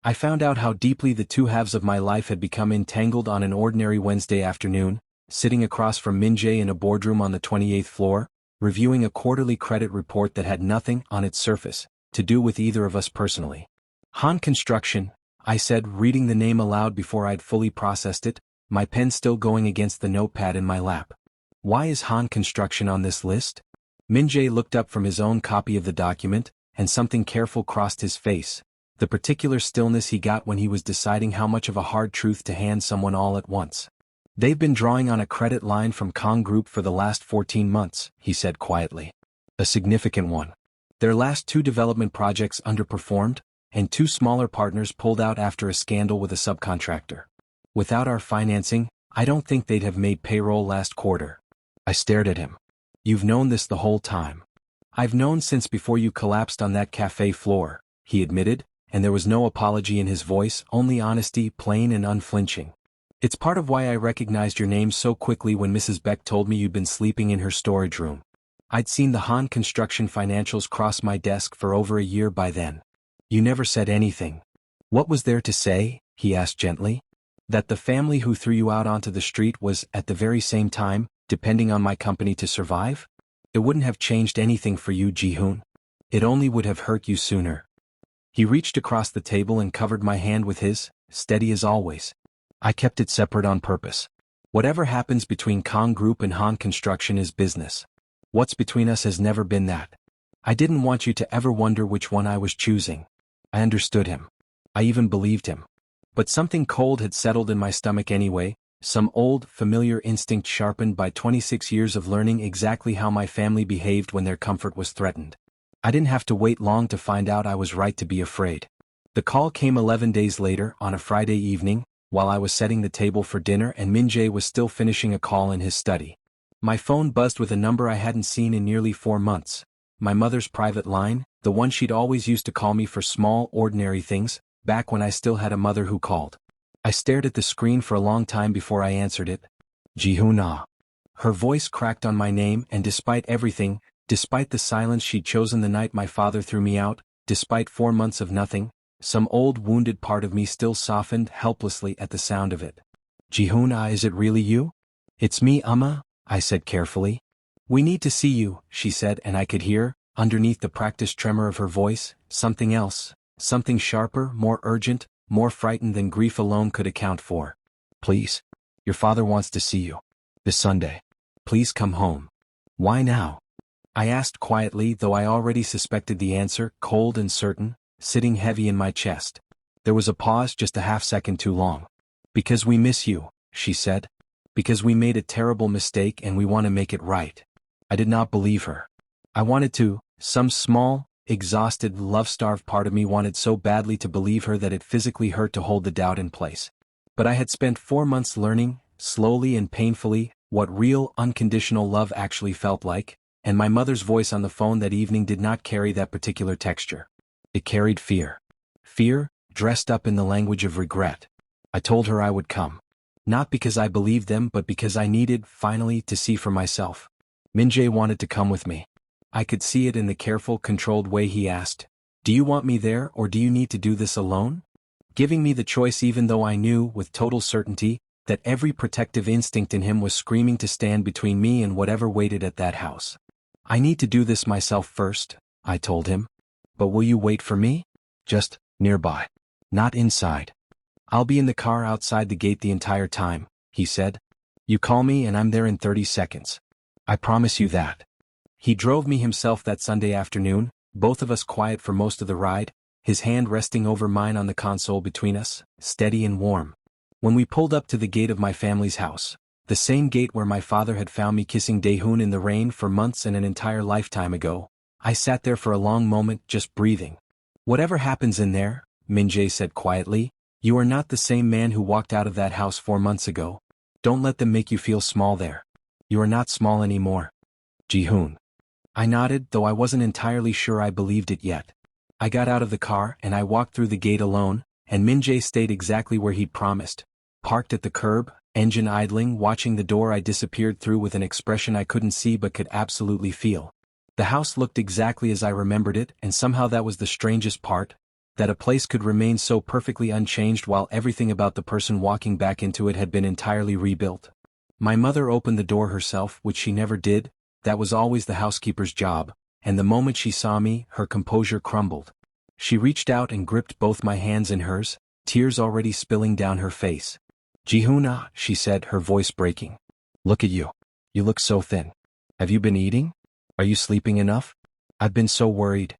Speaker 1: I found out how deeply the two halves of my life had become entangled on an ordinary Wednesday afternoon, sitting across from Min-jae in a boardroom on the 28th floor, reviewing a quarterly credit report that had nothing, on its surface, to do with either of us personally. Han Construction, I said, reading the name aloud before I'd fully processed it, my pen still going against the notepad in my lap. Why is Han Construction on this list? Min-jae looked up from his own copy of the document, and something careful crossed his face, the particular stillness he got when he was deciding how much of a hard truth to hand someone all at once. They've been drawing on a credit line from Kong Group for the last 14 months, he said quietly. A significant one. Their last 2 development projects underperformed, and 2 smaller partners pulled out after a scandal with a subcontractor. Without our financing, I don't think they'd have made payroll last quarter. I stared at him. You've known this the whole time. I've known since before you collapsed on that cafe floor, he admitted, and there was no apology in his voice, only honesty, plain and unflinching. It's part of why I recognized your name so quickly when Mrs. Beck told me you'd been sleeping in her storage room. I'd seen the Han Construction financials cross my desk for over a year by then. You never said anything. What was there to say? He asked gently. That the family who threw you out onto the street was, at the very same time, depending on my company to survive? It wouldn't have changed anything for you, Ji-hoon. It only would have hurt you sooner. He reached across the table and covered my hand with his, steady as always. I kept it separate on purpose. Whatever happens between Kong Group and Han Construction is business. What's between us has never been that. I didn't want you to ever wonder which one I was choosing. I understood him. I even believed him. But something cold had settled in my stomach anyway, some old, familiar instinct sharpened by 26 years of learning exactly how my family behaved when their comfort was threatened. I didn't have to wait long to find out I was right to be afraid. The call came 11 days later, on a Friday evening, while I was setting the table for dinner and Min-jae was still finishing a call in his study. My phone buzzed with a number I hadn't seen in nearly 4 months. My mother's private line, the one she'd always used to call me for small, ordinary things, back when I still had a mother who called. I stared at the screen for a long time before I answered it. Ji-hoon-ah. Her voice cracked on my name, and despite everything, despite the silence she'd chosen the night my father threw me out, despite 4 months of nothing, some old wounded part of me still softened helplessly at the sound of it. Ji-hoon-ah, is it really you? It's me, Amma, I said carefully. We need to see you, she said, and I could hear, underneath the practiced tremor of her voice, something else, something sharper, more urgent, more frightened than grief alone could account for. Please. Your father wants to see you. This Sunday. Please come home. Why now? I asked quietly, though I already suspected the answer, cold and certain, sitting heavy in my chest. There was a pause, just a half-second too long. Because we miss you, she said. Because we made a terrible mistake and we want to make it right. I did not believe her. I wanted to, some small, exhausted, love-starved part of me wanted so badly to believe her that it physically hurt to hold the doubt in place. But I had spent 4 months learning, slowly and painfully, what real, unconditional love actually felt like, and my mother's voice on the phone that evening did not carry that particular texture. It carried fear. Fear, dressed up in the language of regret. I told her I would come. Not because I believed them but because I needed, finally, to see for myself. Min-jae wanted to come with me. I could see it in the careful, controlled way he asked, "Do you want me there or do you need to do this alone?" Giving me the choice even though I knew, with total certainty, that every protective instinct in him was screaming to stand between me and whatever waited at that house. "I need to do this myself first," I told him. "But will you wait for me?" "Just nearby. Not inside." "I'll be in the car outside the gate the entire time," he said. "You call me and I'm there in 30 seconds. I promise you that." He drove me himself that Sunday afternoon, both of us quiet for most of the ride, his hand resting over mine on the console between us, steady and warm. When we pulled up to the gate of my family's house, the same gate where my father had found me kissing Daehoon in the rain for months and an entire lifetime ago, I sat there for a long moment just breathing. "Whatever happens in there," Min-jae said quietly, "you are not the same man who walked out of that house 4 months ago. Don't let them make you feel small there. You are not small anymore." "Ji-hoon." I nodded, though I wasn't entirely sure I believed it yet. I got out of the car and I walked through the gate alone, and Min-jae stayed exactly where he'd promised, parked at the curb, engine idling, watching the door I disappeared through with an expression I couldn't see but could absolutely feel. The house looked exactly as I remembered it, and somehow that was the strangest part, that a place could remain so perfectly unchanged while everything about the person walking back into it had been entirely rebuilt. My mother opened the door herself, which she never did. That was always the housekeeper's job, and the moment she saw me, her composure crumbled. She reached out and gripped both my hands in hers, tears already spilling down her face. "Ji-hoon, she said, her voice breaking. "Look at you. You look so thin. Have you been eating? Are you sleeping enough? I've been so worried."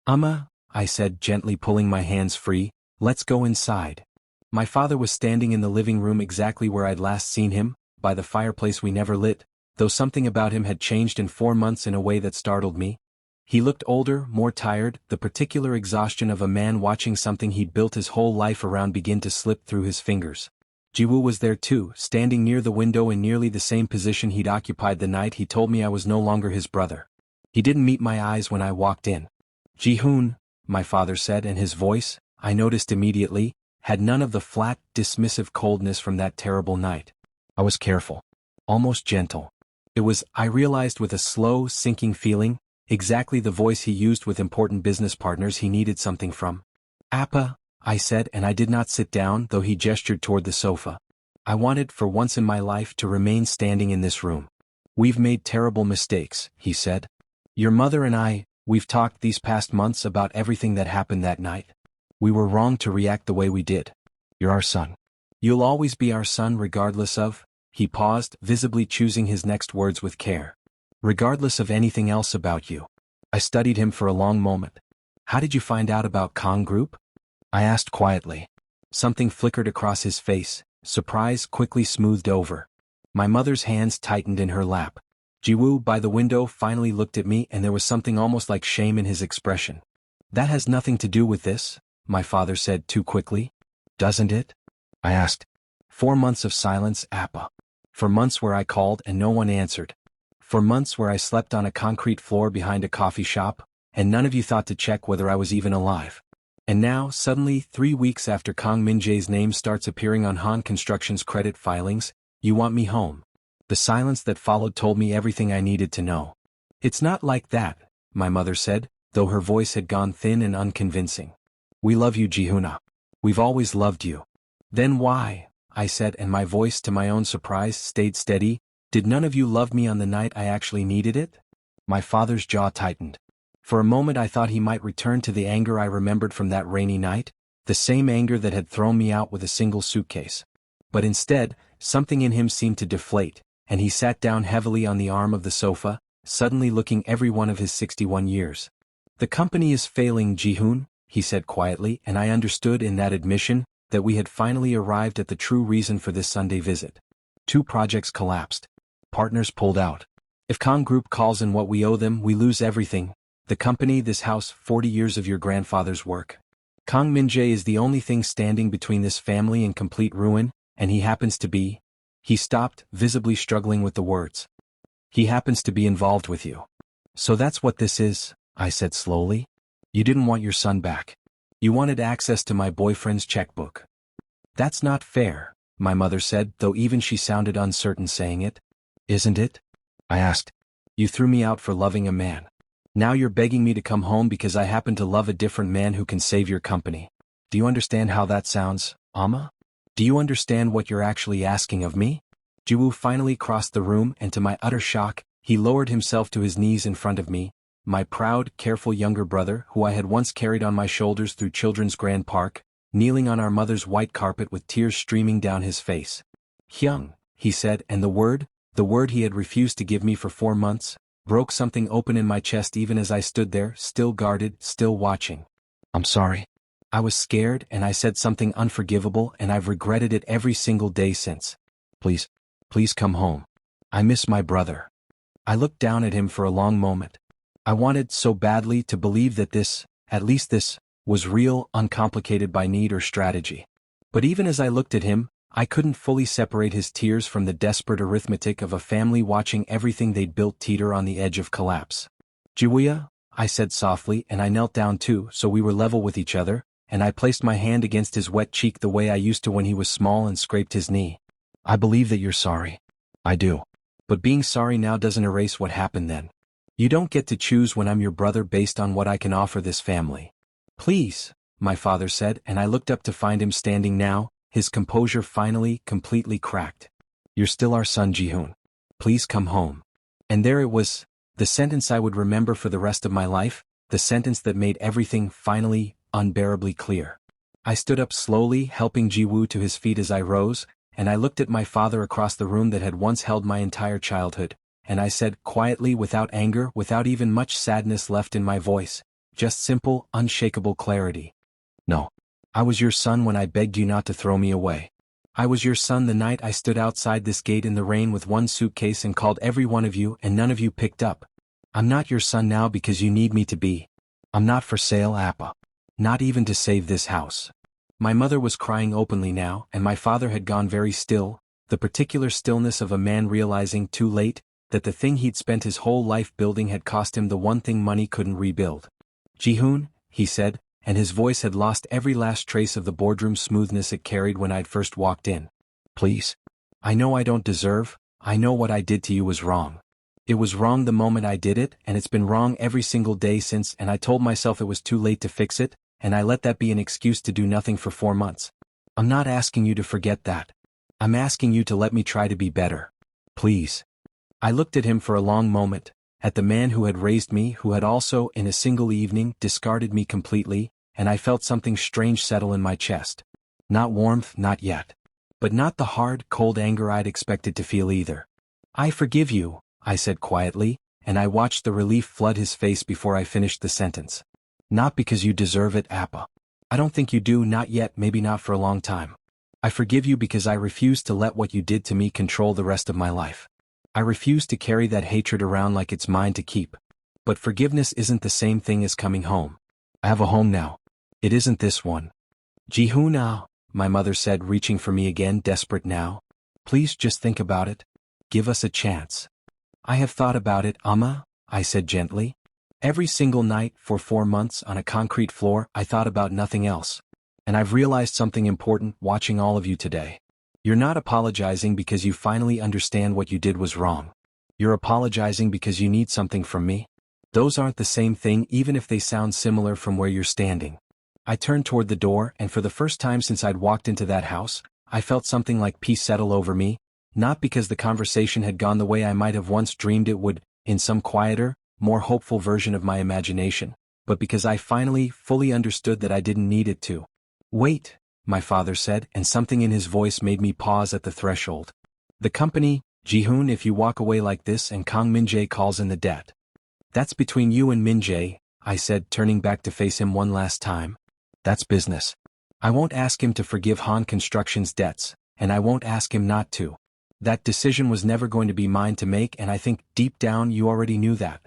Speaker 1: I said, gently pulling my hands free, "let's go inside." My father was standing in the living room exactly where I'd last seen him, by the fireplace we never lit, though something about him had changed in 4 months in a way that startled me. He looked older, more tired, the particular exhaustion of a man watching something he'd built his whole life around begin to slip through his fingers. Jiwoo was there too, standing near the window in nearly the same position he'd occupied the night he told me I was no longer his brother. He didn't meet my eyes when I walked in. "Ji-hoon," my father said, and his voice, I noticed immediately, had none of the flat, dismissive coldness from that terrible night. I was careful. Almost gentle. It was, I realized with a slow, sinking feeling, exactly the voice he used with important business partners he needed something from. "Appa," I said, and I did not sit down, though he gestured toward the sofa. "I wanted, for once in my life, to remain standing in this room. We've made terrible mistakes," he said. "Your mother and we've talked these past months about everything that happened that night. We were wrong to react the way we did. You're our son. You'll always be our son regardless of," he paused, visibly choosing his next words with care. "Regardless of anything else about you." I studied him for a long moment. "How did you find out about Kong Group?" I asked quietly. Something flickered across his face, surprise quickly smoothed over. My mother's hands tightened in her lap. Jiwoo by the window finally looked at me, and there was something almost like shame in his expression. "That has nothing to do with this," my father said too quickly. "Doesn't it?" I asked. 4 months of silence, Appa. For months where I called and no one answered. For months where I slept on a concrete floor behind a coffee shop, and none of you thought to check whether I was even alive. And now, suddenly, 3 weeks after Kang Min-jae's name starts appearing on Han Construction's credit filings, you want me home. The silence that followed told me everything I needed to know. "It's not like that," my mother said, though her voice had gone thin and unconvincing. "We love you, Ji-hoon. We've always loved you." "Then why," I said, and my voice, to my own surprise, stayed steady, "did none of you love me on the night I actually needed it?" My father's jaw tightened. For a moment I thought he might return to the anger I remembered from that rainy night, the same anger that had thrown me out with a single suitcase. But instead, something in him seemed to deflate, and he sat down heavily on the arm of the sofa, suddenly looking every one of his 61 years. "The company is failing, Ji-hoon," he said quietly, and I understood in that admission that we had finally arrived at the true reason for this Sunday visit. 2 projects collapsed. Partners pulled out. If Kong Group calls in what we owe them, we lose everything. The company, this house, 40 years of your grandfather's work. Kang Min-jae is the only thing standing between this family and complete ruin, and he happens to be. He stopped, visibly struggling with the words. He happens to be involved with you. So that's what this is, I said slowly. You didn't want your son back. You wanted access to my boyfriend's checkbook. That's not fair, my mother said, though even she sounded uncertain saying it. Isn't it? I asked. You threw me out for loving a man. Now you're begging me to come home because I happen to love a different man who can save your company. Do you understand how that sounds, Amma? Do you understand what you're actually asking of me? Jiwoo finally crossed the room, and to my utter shock, he lowered himself to his knees in front of me, my proud, careful younger brother who I had once carried on my shoulders through Children's Grand Park, kneeling on our mother's white carpet with tears streaming down his face. Hyung, he said, and the word he had refused to give me for 4 months, broke something open in my chest even as I stood there, still guarded, still watching. I'm sorry. I was scared and I said something unforgivable and I've regretted it every single day since. Please come home. I miss my brother. I looked down at him for a long moment. I wanted so badly to believe that this, at least this, was real, uncomplicated by need or strategy. But even as I looked at him, I couldn't fully separate his tears from the desperate arithmetic of a family watching everything they'd built teeter on the edge of collapse. Jiwoo, I said softly, and I knelt down too, so we were level with each other, and I placed my hand against his wet cheek the way I used to when he was small and scraped his knee. I believe that you're sorry. I do. But being sorry now doesn't erase what happened then. You don't get to choose when I'm your brother based on what I can offer this family. Please, my father said, and I looked up to find him standing now, his composure finally, completely cracked. You're still our son, Jihoon. Please come home. And there it was, the sentence I would remember for the rest of my life, the sentence that made everything finally, unbearably clear. I stood up slowly, helping Jiwoo to his feet as I rose, and I looked at my father across the room that had once held my entire childhood, and I said quietly, without anger, without even much sadness left in my voice, just simple, unshakable clarity. No. I was your son when I begged you not to throw me away. I was your son the night I stood outside this gate in the rain with one suitcase and called every one of you and none of you picked up. I'm not your son now because you need me to be. I'm not for sale, Appa. Not even to save this house. My mother was crying openly now, and my father had gone very still, the particular stillness of a man realizing too late that the thing he'd spent his whole life building had cost him the one thing money couldn't rebuild. Jihoon, he said, and his voice had lost every last trace of the boardroom smoothness it carried when I'd first walked in. Please. I know I don't deserve, I know what I did to you was wrong. It was wrong the moment I did it, and it's been wrong every single day since, and I told myself it was too late to fix it, and I let that be an excuse to do nothing for 4 months. I'm not asking you to forget that. I'm asking you to let me try to be better. Please. I looked at him for a long moment, at the man who had raised me, who had also, in a single evening, discarded me completely, and I felt something strange settle in my chest. Not warmth, not yet. But not the hard, cold anger I'd expected to feel either. I forgive you, I said quietly, and I watched the relief flood his face before I finished the sentence. Not because you deserve it, Appa. I don't think you do, not yet, maybe not for a long time. I forgive you because I refuse to let what you did to me control the rest of my life. I refuse to carry that hatred around like it's mine to keep. But forgiveness isn't the same thing as coming home. I have a home now. It isn't this one. Jihoon now, my mother said, reaching for me again, desperate now. Please just think about it. Give us a chance. I have thought about it, Amma, I said gently. Every single night for 4 months on a concrete floor, I thought about nothing else. And I've realized something important watching all of you today. You're not apologizing because you finally understand what you did was wrong. You're apologizing because you need something from me. Those aren't the same thing even if they sound similar from where you're standing. I turned toward the door, and for the first time since I'd walked into that house, I felt something like peace settle over me, not because the conversation had gone the way I might have once dreamed it would, in some quieter, more hopeful version of my imagination, but because I finally, fully understood that I didn't need it to. Wait, my father said, and something in his voice made me pause at the threshold. The company, Jihoon, if you walk away like this and Kang Min-jae calls in the debt. That's between you and Min-jae, I said, turning back to face him one last time. That's business. I won't ask him to forgive Han Construction's debts, and I won't ask him not to. That decision was never going to be mine to make, and I think deep down you already knew that.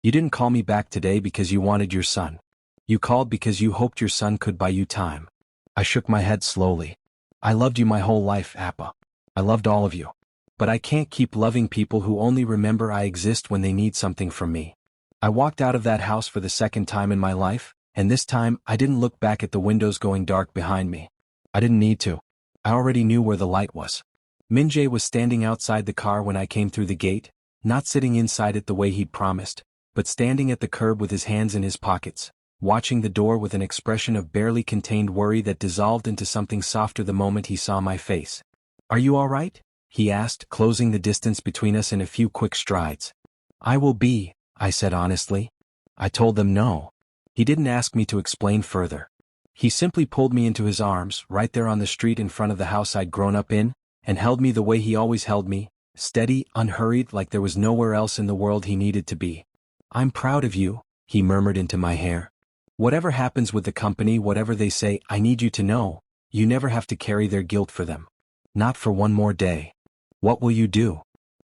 Speaker 1: You didn't call me back today because you wanted your son. You called because you hoped your son could buy you time. I shook my head slowly. I loved you my whole life, Appa. I loved all of you. But I can't keep loving people who only remember I exist when they need something from me. I walked out of that house for the second time in my life, and this time I didn't look back at the windows going dark behind me. I didn't need to. I already knew where the light was. Min-jae was standing outside the car when I came through the gate, not sitting inside it the way he'd promised, but standing at the curb with his hands in his pockets, watching the door with an expression of barely contained worry that dissolved into something softer the moment he saw my face. "Are you all right?" he asked, closing the distance between us in a few quick strides. "I will be," I said honestly. I told them no. He didn't ask me to explain further. He simply pulled me into his arms, right there on the street in front of the house I'd grown up in, and held me the way he always held me, steady, unhurried, like there was nowhere else in the world he needed to be. "I'm proud of you," he murmured into my hair. "Whatever happens with the company, whatever they say, I need you to know, you never have to carry their guilt for them. Not for one more day." "What will you do?"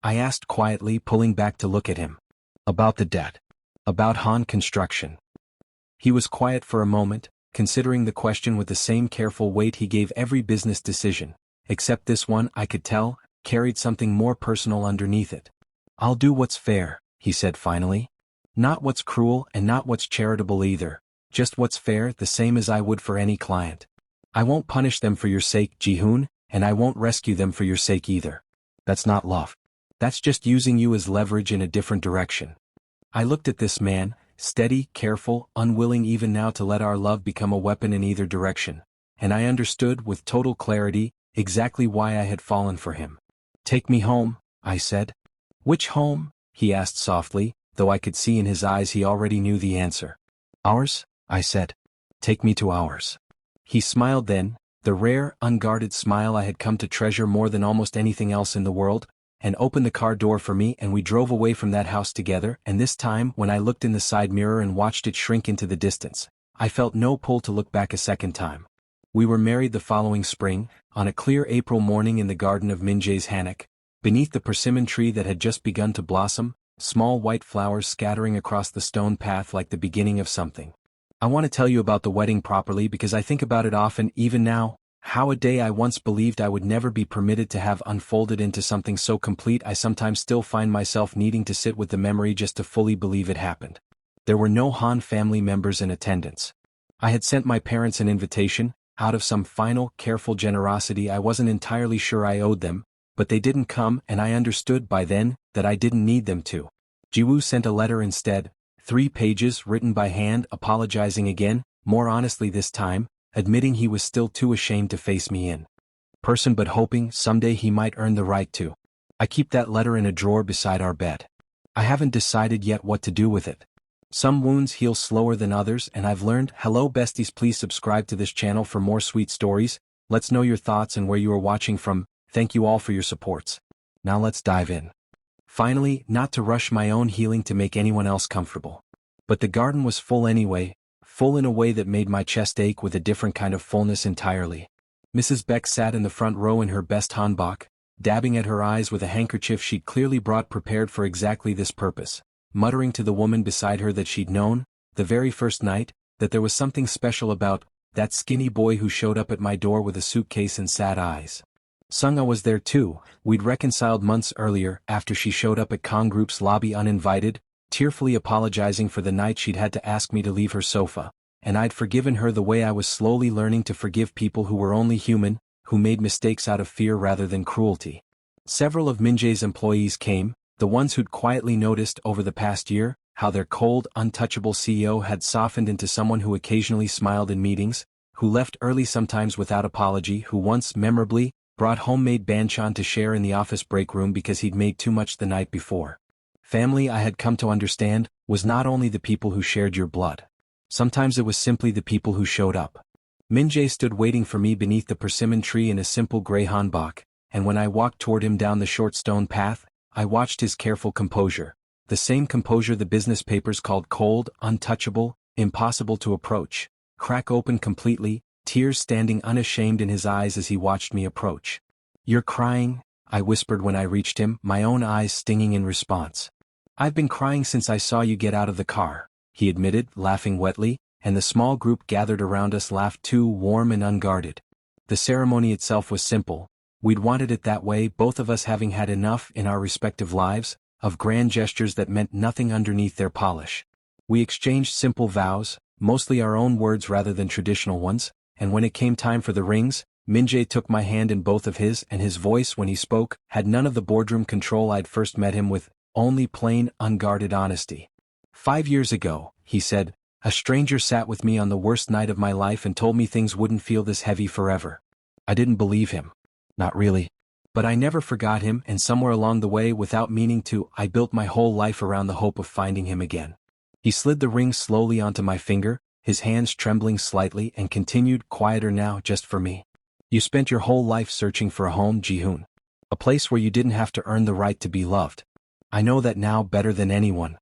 Speaker 1: I asked quietly, pulling back to look at him. "About the debt. About Han Construction." He was quiet for a moment, considering the question with the same careful weight he gave every business decision, except this one, I could tell, carried something more personal underneath it. "I'll do what's fair," he said finally. "Not what's cruel and not what's charitable either, just what's fair, the same as I would for any client. I won't punish them for your sake, Ji-hoon, and I won't rescue them for your sake either. That's not love. That's just using you as leverage in a different direction." I looked at this man, steady, careful, unwilling even now to let our love become a weapon in either direction, and I understood with total clarity exactly why I had fallen for him. "Take me home," I said. "Which home?" he asked softly, though I could see in his eyes he already knew the answer. "Ours," I said. "Take me to ours." He smiled then, the rare, unguarded smile I had come to treasure more than almost anything else in the world, and opened the car door for me, and we drove away from that house together, and this time when I looked in the side mirror and watched it shrink into the distance, I felt no pull to look back a second time. We were married the following spring, on a clear April morning in the garden of Min-jae's hammock, beneath the persimmon tree that had just begun to blossom, small white flowers scattering across the stone path like the beginning of something. I want to tell you about the wedding properly because I think about it often, even now, how a day I once believed I would never be permitted to have unfolded into something so complete. I sometimes still find myself needing to sit with the memory just to fully believe it happened. There were no Han family members in attendance. I had sent my parents an invitation, out of some final, careful generosity I wasn't entirely sure I owed them, but they didn't come, and I understood by then that I didn't need them to. Jiwoo sent a letter instead, 3 pages written by hand, apologizing again, more honestly this time, admitting he was still too ashamed to face me in person but hoping someday he might earn the right to. I keep that letter in a drawer beside our bed. I haven't decided yet what to do with it. Some wounds heal slower than others, and I've learned. Hello besties, please subscribe to this channel for more sweet stories. Let's know your thoughts and where you are watching from. Thank you all for your supports. Now let's dive in. Finally, not to rush my own healing to make anyone else comfortable. But the garden was full anyway, full in a way that made my chest ache with a different kind of fullness entirely. Mrs. Beck sat in the front row in her best hanbok, dabbing at her eyes with a handkerchief she'd clearly brought prepared for exactly this purpose, muttering to the woman beside her that she'd known, the very first night, that there was something special about that skinny boy who showed up at my door with a suitcase and sad eyes. Sunga was there too. We'd reconciled months earlier after she showed up at Kong Group's lobby uninvited, tearfully apologizing for the night she'd had to ask me to leave her sofa, and I'd forgiven her the way I was slowly learning to forgive people who were only human, who made mistakes out of fear rather than cruelty. Several of Min-jae's employees came, the ones who'd quietly noticed over the past year how their cold, untouchable CEO had softened into someone who occasionally smiled in meetings, who left early sometimes without apology, who once memorably brought homemade banchan to share in the office break room because he'd made too much the night before. Family, I had come to understand, was not only the people who shared your blood. Sometimes it was simply the people who showed up. Min-jae stood waiting for me beneath the persimmon tree in a simple gray hanbok, and when I walked toward him down the short stone path, I watched his careful composure, the same composure the business papers called cold, untouchable, impossible to approach, crack open completely, tears standing unashamed in his eyes as he watched me approach. "You're crying?" I whispered when I reached him, my own eyes stinging in response. "I've been crying since I saw you get out of the car," he admitted, laughing wetly, and the small group gathered around us laughed too, warm and unguarded. The ceremony itself was simple, We'd wanted it that way, both of us having had enough in our respective lives, of grand gestures that meant nothing underneath their polish. We exchanged simple vows, mostly our own words rather than traditional ones, and when it came time for the rings, Min-jae took my hand in both of his, and his voice when he spoke had none of the boardroom control I'd first met him with, only plain, unguarded honesty. 5 years ago, he said, a stranger sat with me on the worst night of my life and told me things wouldn't feel this heavy forever. I didn't believe him. Not really. But I never forgot him, and somewhere along the way, without meaning to, I built my whole life around the hope of finding him again. He slid the ring slowly onto my finger, his hands trembling slightly, and continued, quieter now, just for me. You spent your whole life searching for a home, Ji-hoon. A place where you didn't have to earn the right to be loved. I know that now better than anyone.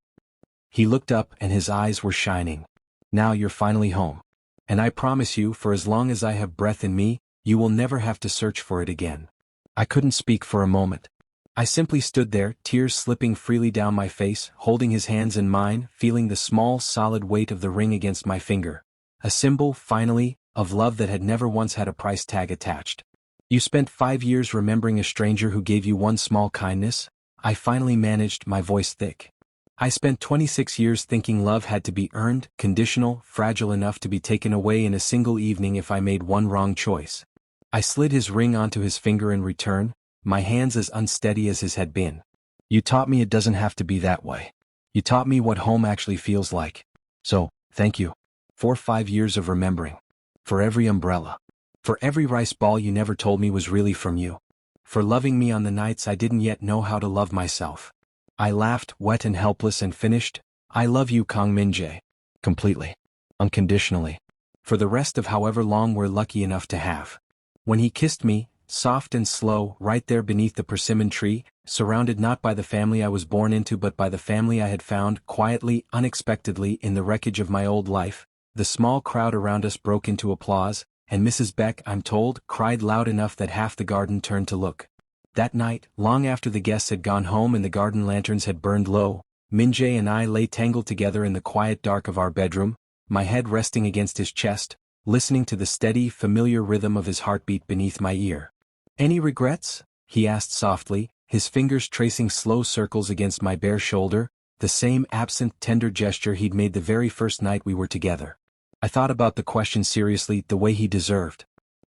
Speaker 1: He looked up and his eyes were shining. Now you're finally home. And I promise you, for as long as I have breath in me, you will never have to search for it again. I couldn't speak for a moment. I simply stood there, tears slipping freely down my face, holding his hands in mine, feeling the small, solid weight of the ring against my finger. A symbol, finally, of love that had never once had a price tag attached. You spent 5 years remembering a stranger who gave you one small kindness? I finally managed, my voice thick. I spent 26 years thinking love had to be earned, conditional, fragile enough to be taken away in a single evening if I made one wrong choice. I slid his ring onto his finger in return, my hands as unsteady as his had been. You taught me it doesn't have to be that way. You taught me what home actually feels like. So, thank you. For 5 years of remembering. For every umbrella. For every rice ball you never told me was really from you. For loving me on the nights I didn't yet know how to love myself. I laughed, wet and helpless, and finished, I love you, Kang Min-jae. Completely. Unconditionally. For the rest of however long we're lucky enough to have. When he kissed me, soft and slow, right there beneath the persimmon tree, surrounded not by the family I was born into but by the family I had found, quietly, unexpectedly, in the wreckage of my old life, the small crowd around us broke into applause, and Mrs. Beck, I'm told, cried loud enough that half the garden turned to look. That night, long after the guests had gone home and the garden lanterns had burned low, Min-jae and I lay tangled together in the quiet dark of our bedroom, my head resting against his chest, listening to the steady, familiar rhythm of his heartbeat beneath my ear. Any regrets? He asked softly, his fingers tracing slow circles against my bare shoulder, the same absent, tender gesture he'd made the very first night we were together. I thought about the question seriously, the way he deserved.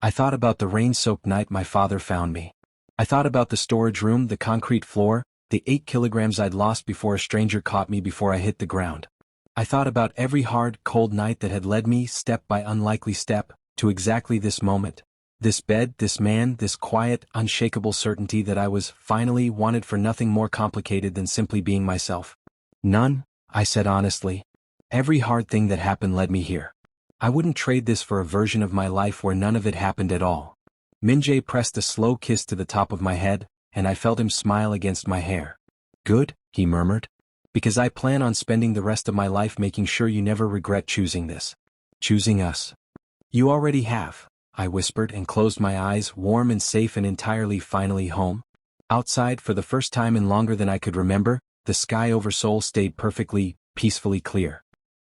Speaker 1: I thought about the rain-soaked night my father found me. I thought about the storage room, the concrete floor, the 8 kilograms I'd lost before a stranger caught me before I hit the ground. I thought about every hard, cold night that had led me, step by unlikely step, to exactly this moment. This bed, this man, this quiet, unshakable certainty that I was, finally, wanted for nothing more complicated than simply being myself. None, I said honestly. Every hard thing that happened led me here. I wouldn't trade this for a version of my life where none of it happened at all. Min-jae pressed a slow kiss to the top of my head, and I felt him smile against my hair. Good, he murmured. Because I plan on spending the rest of my life making sure you never regret choosing this. Choosing us. You already have, I whispered and closed my eyes, warm and safe and entirely finally home. Outside, for the first time in longer than I could remember, the sky over Seoul stayed perfectly, peacefully clear.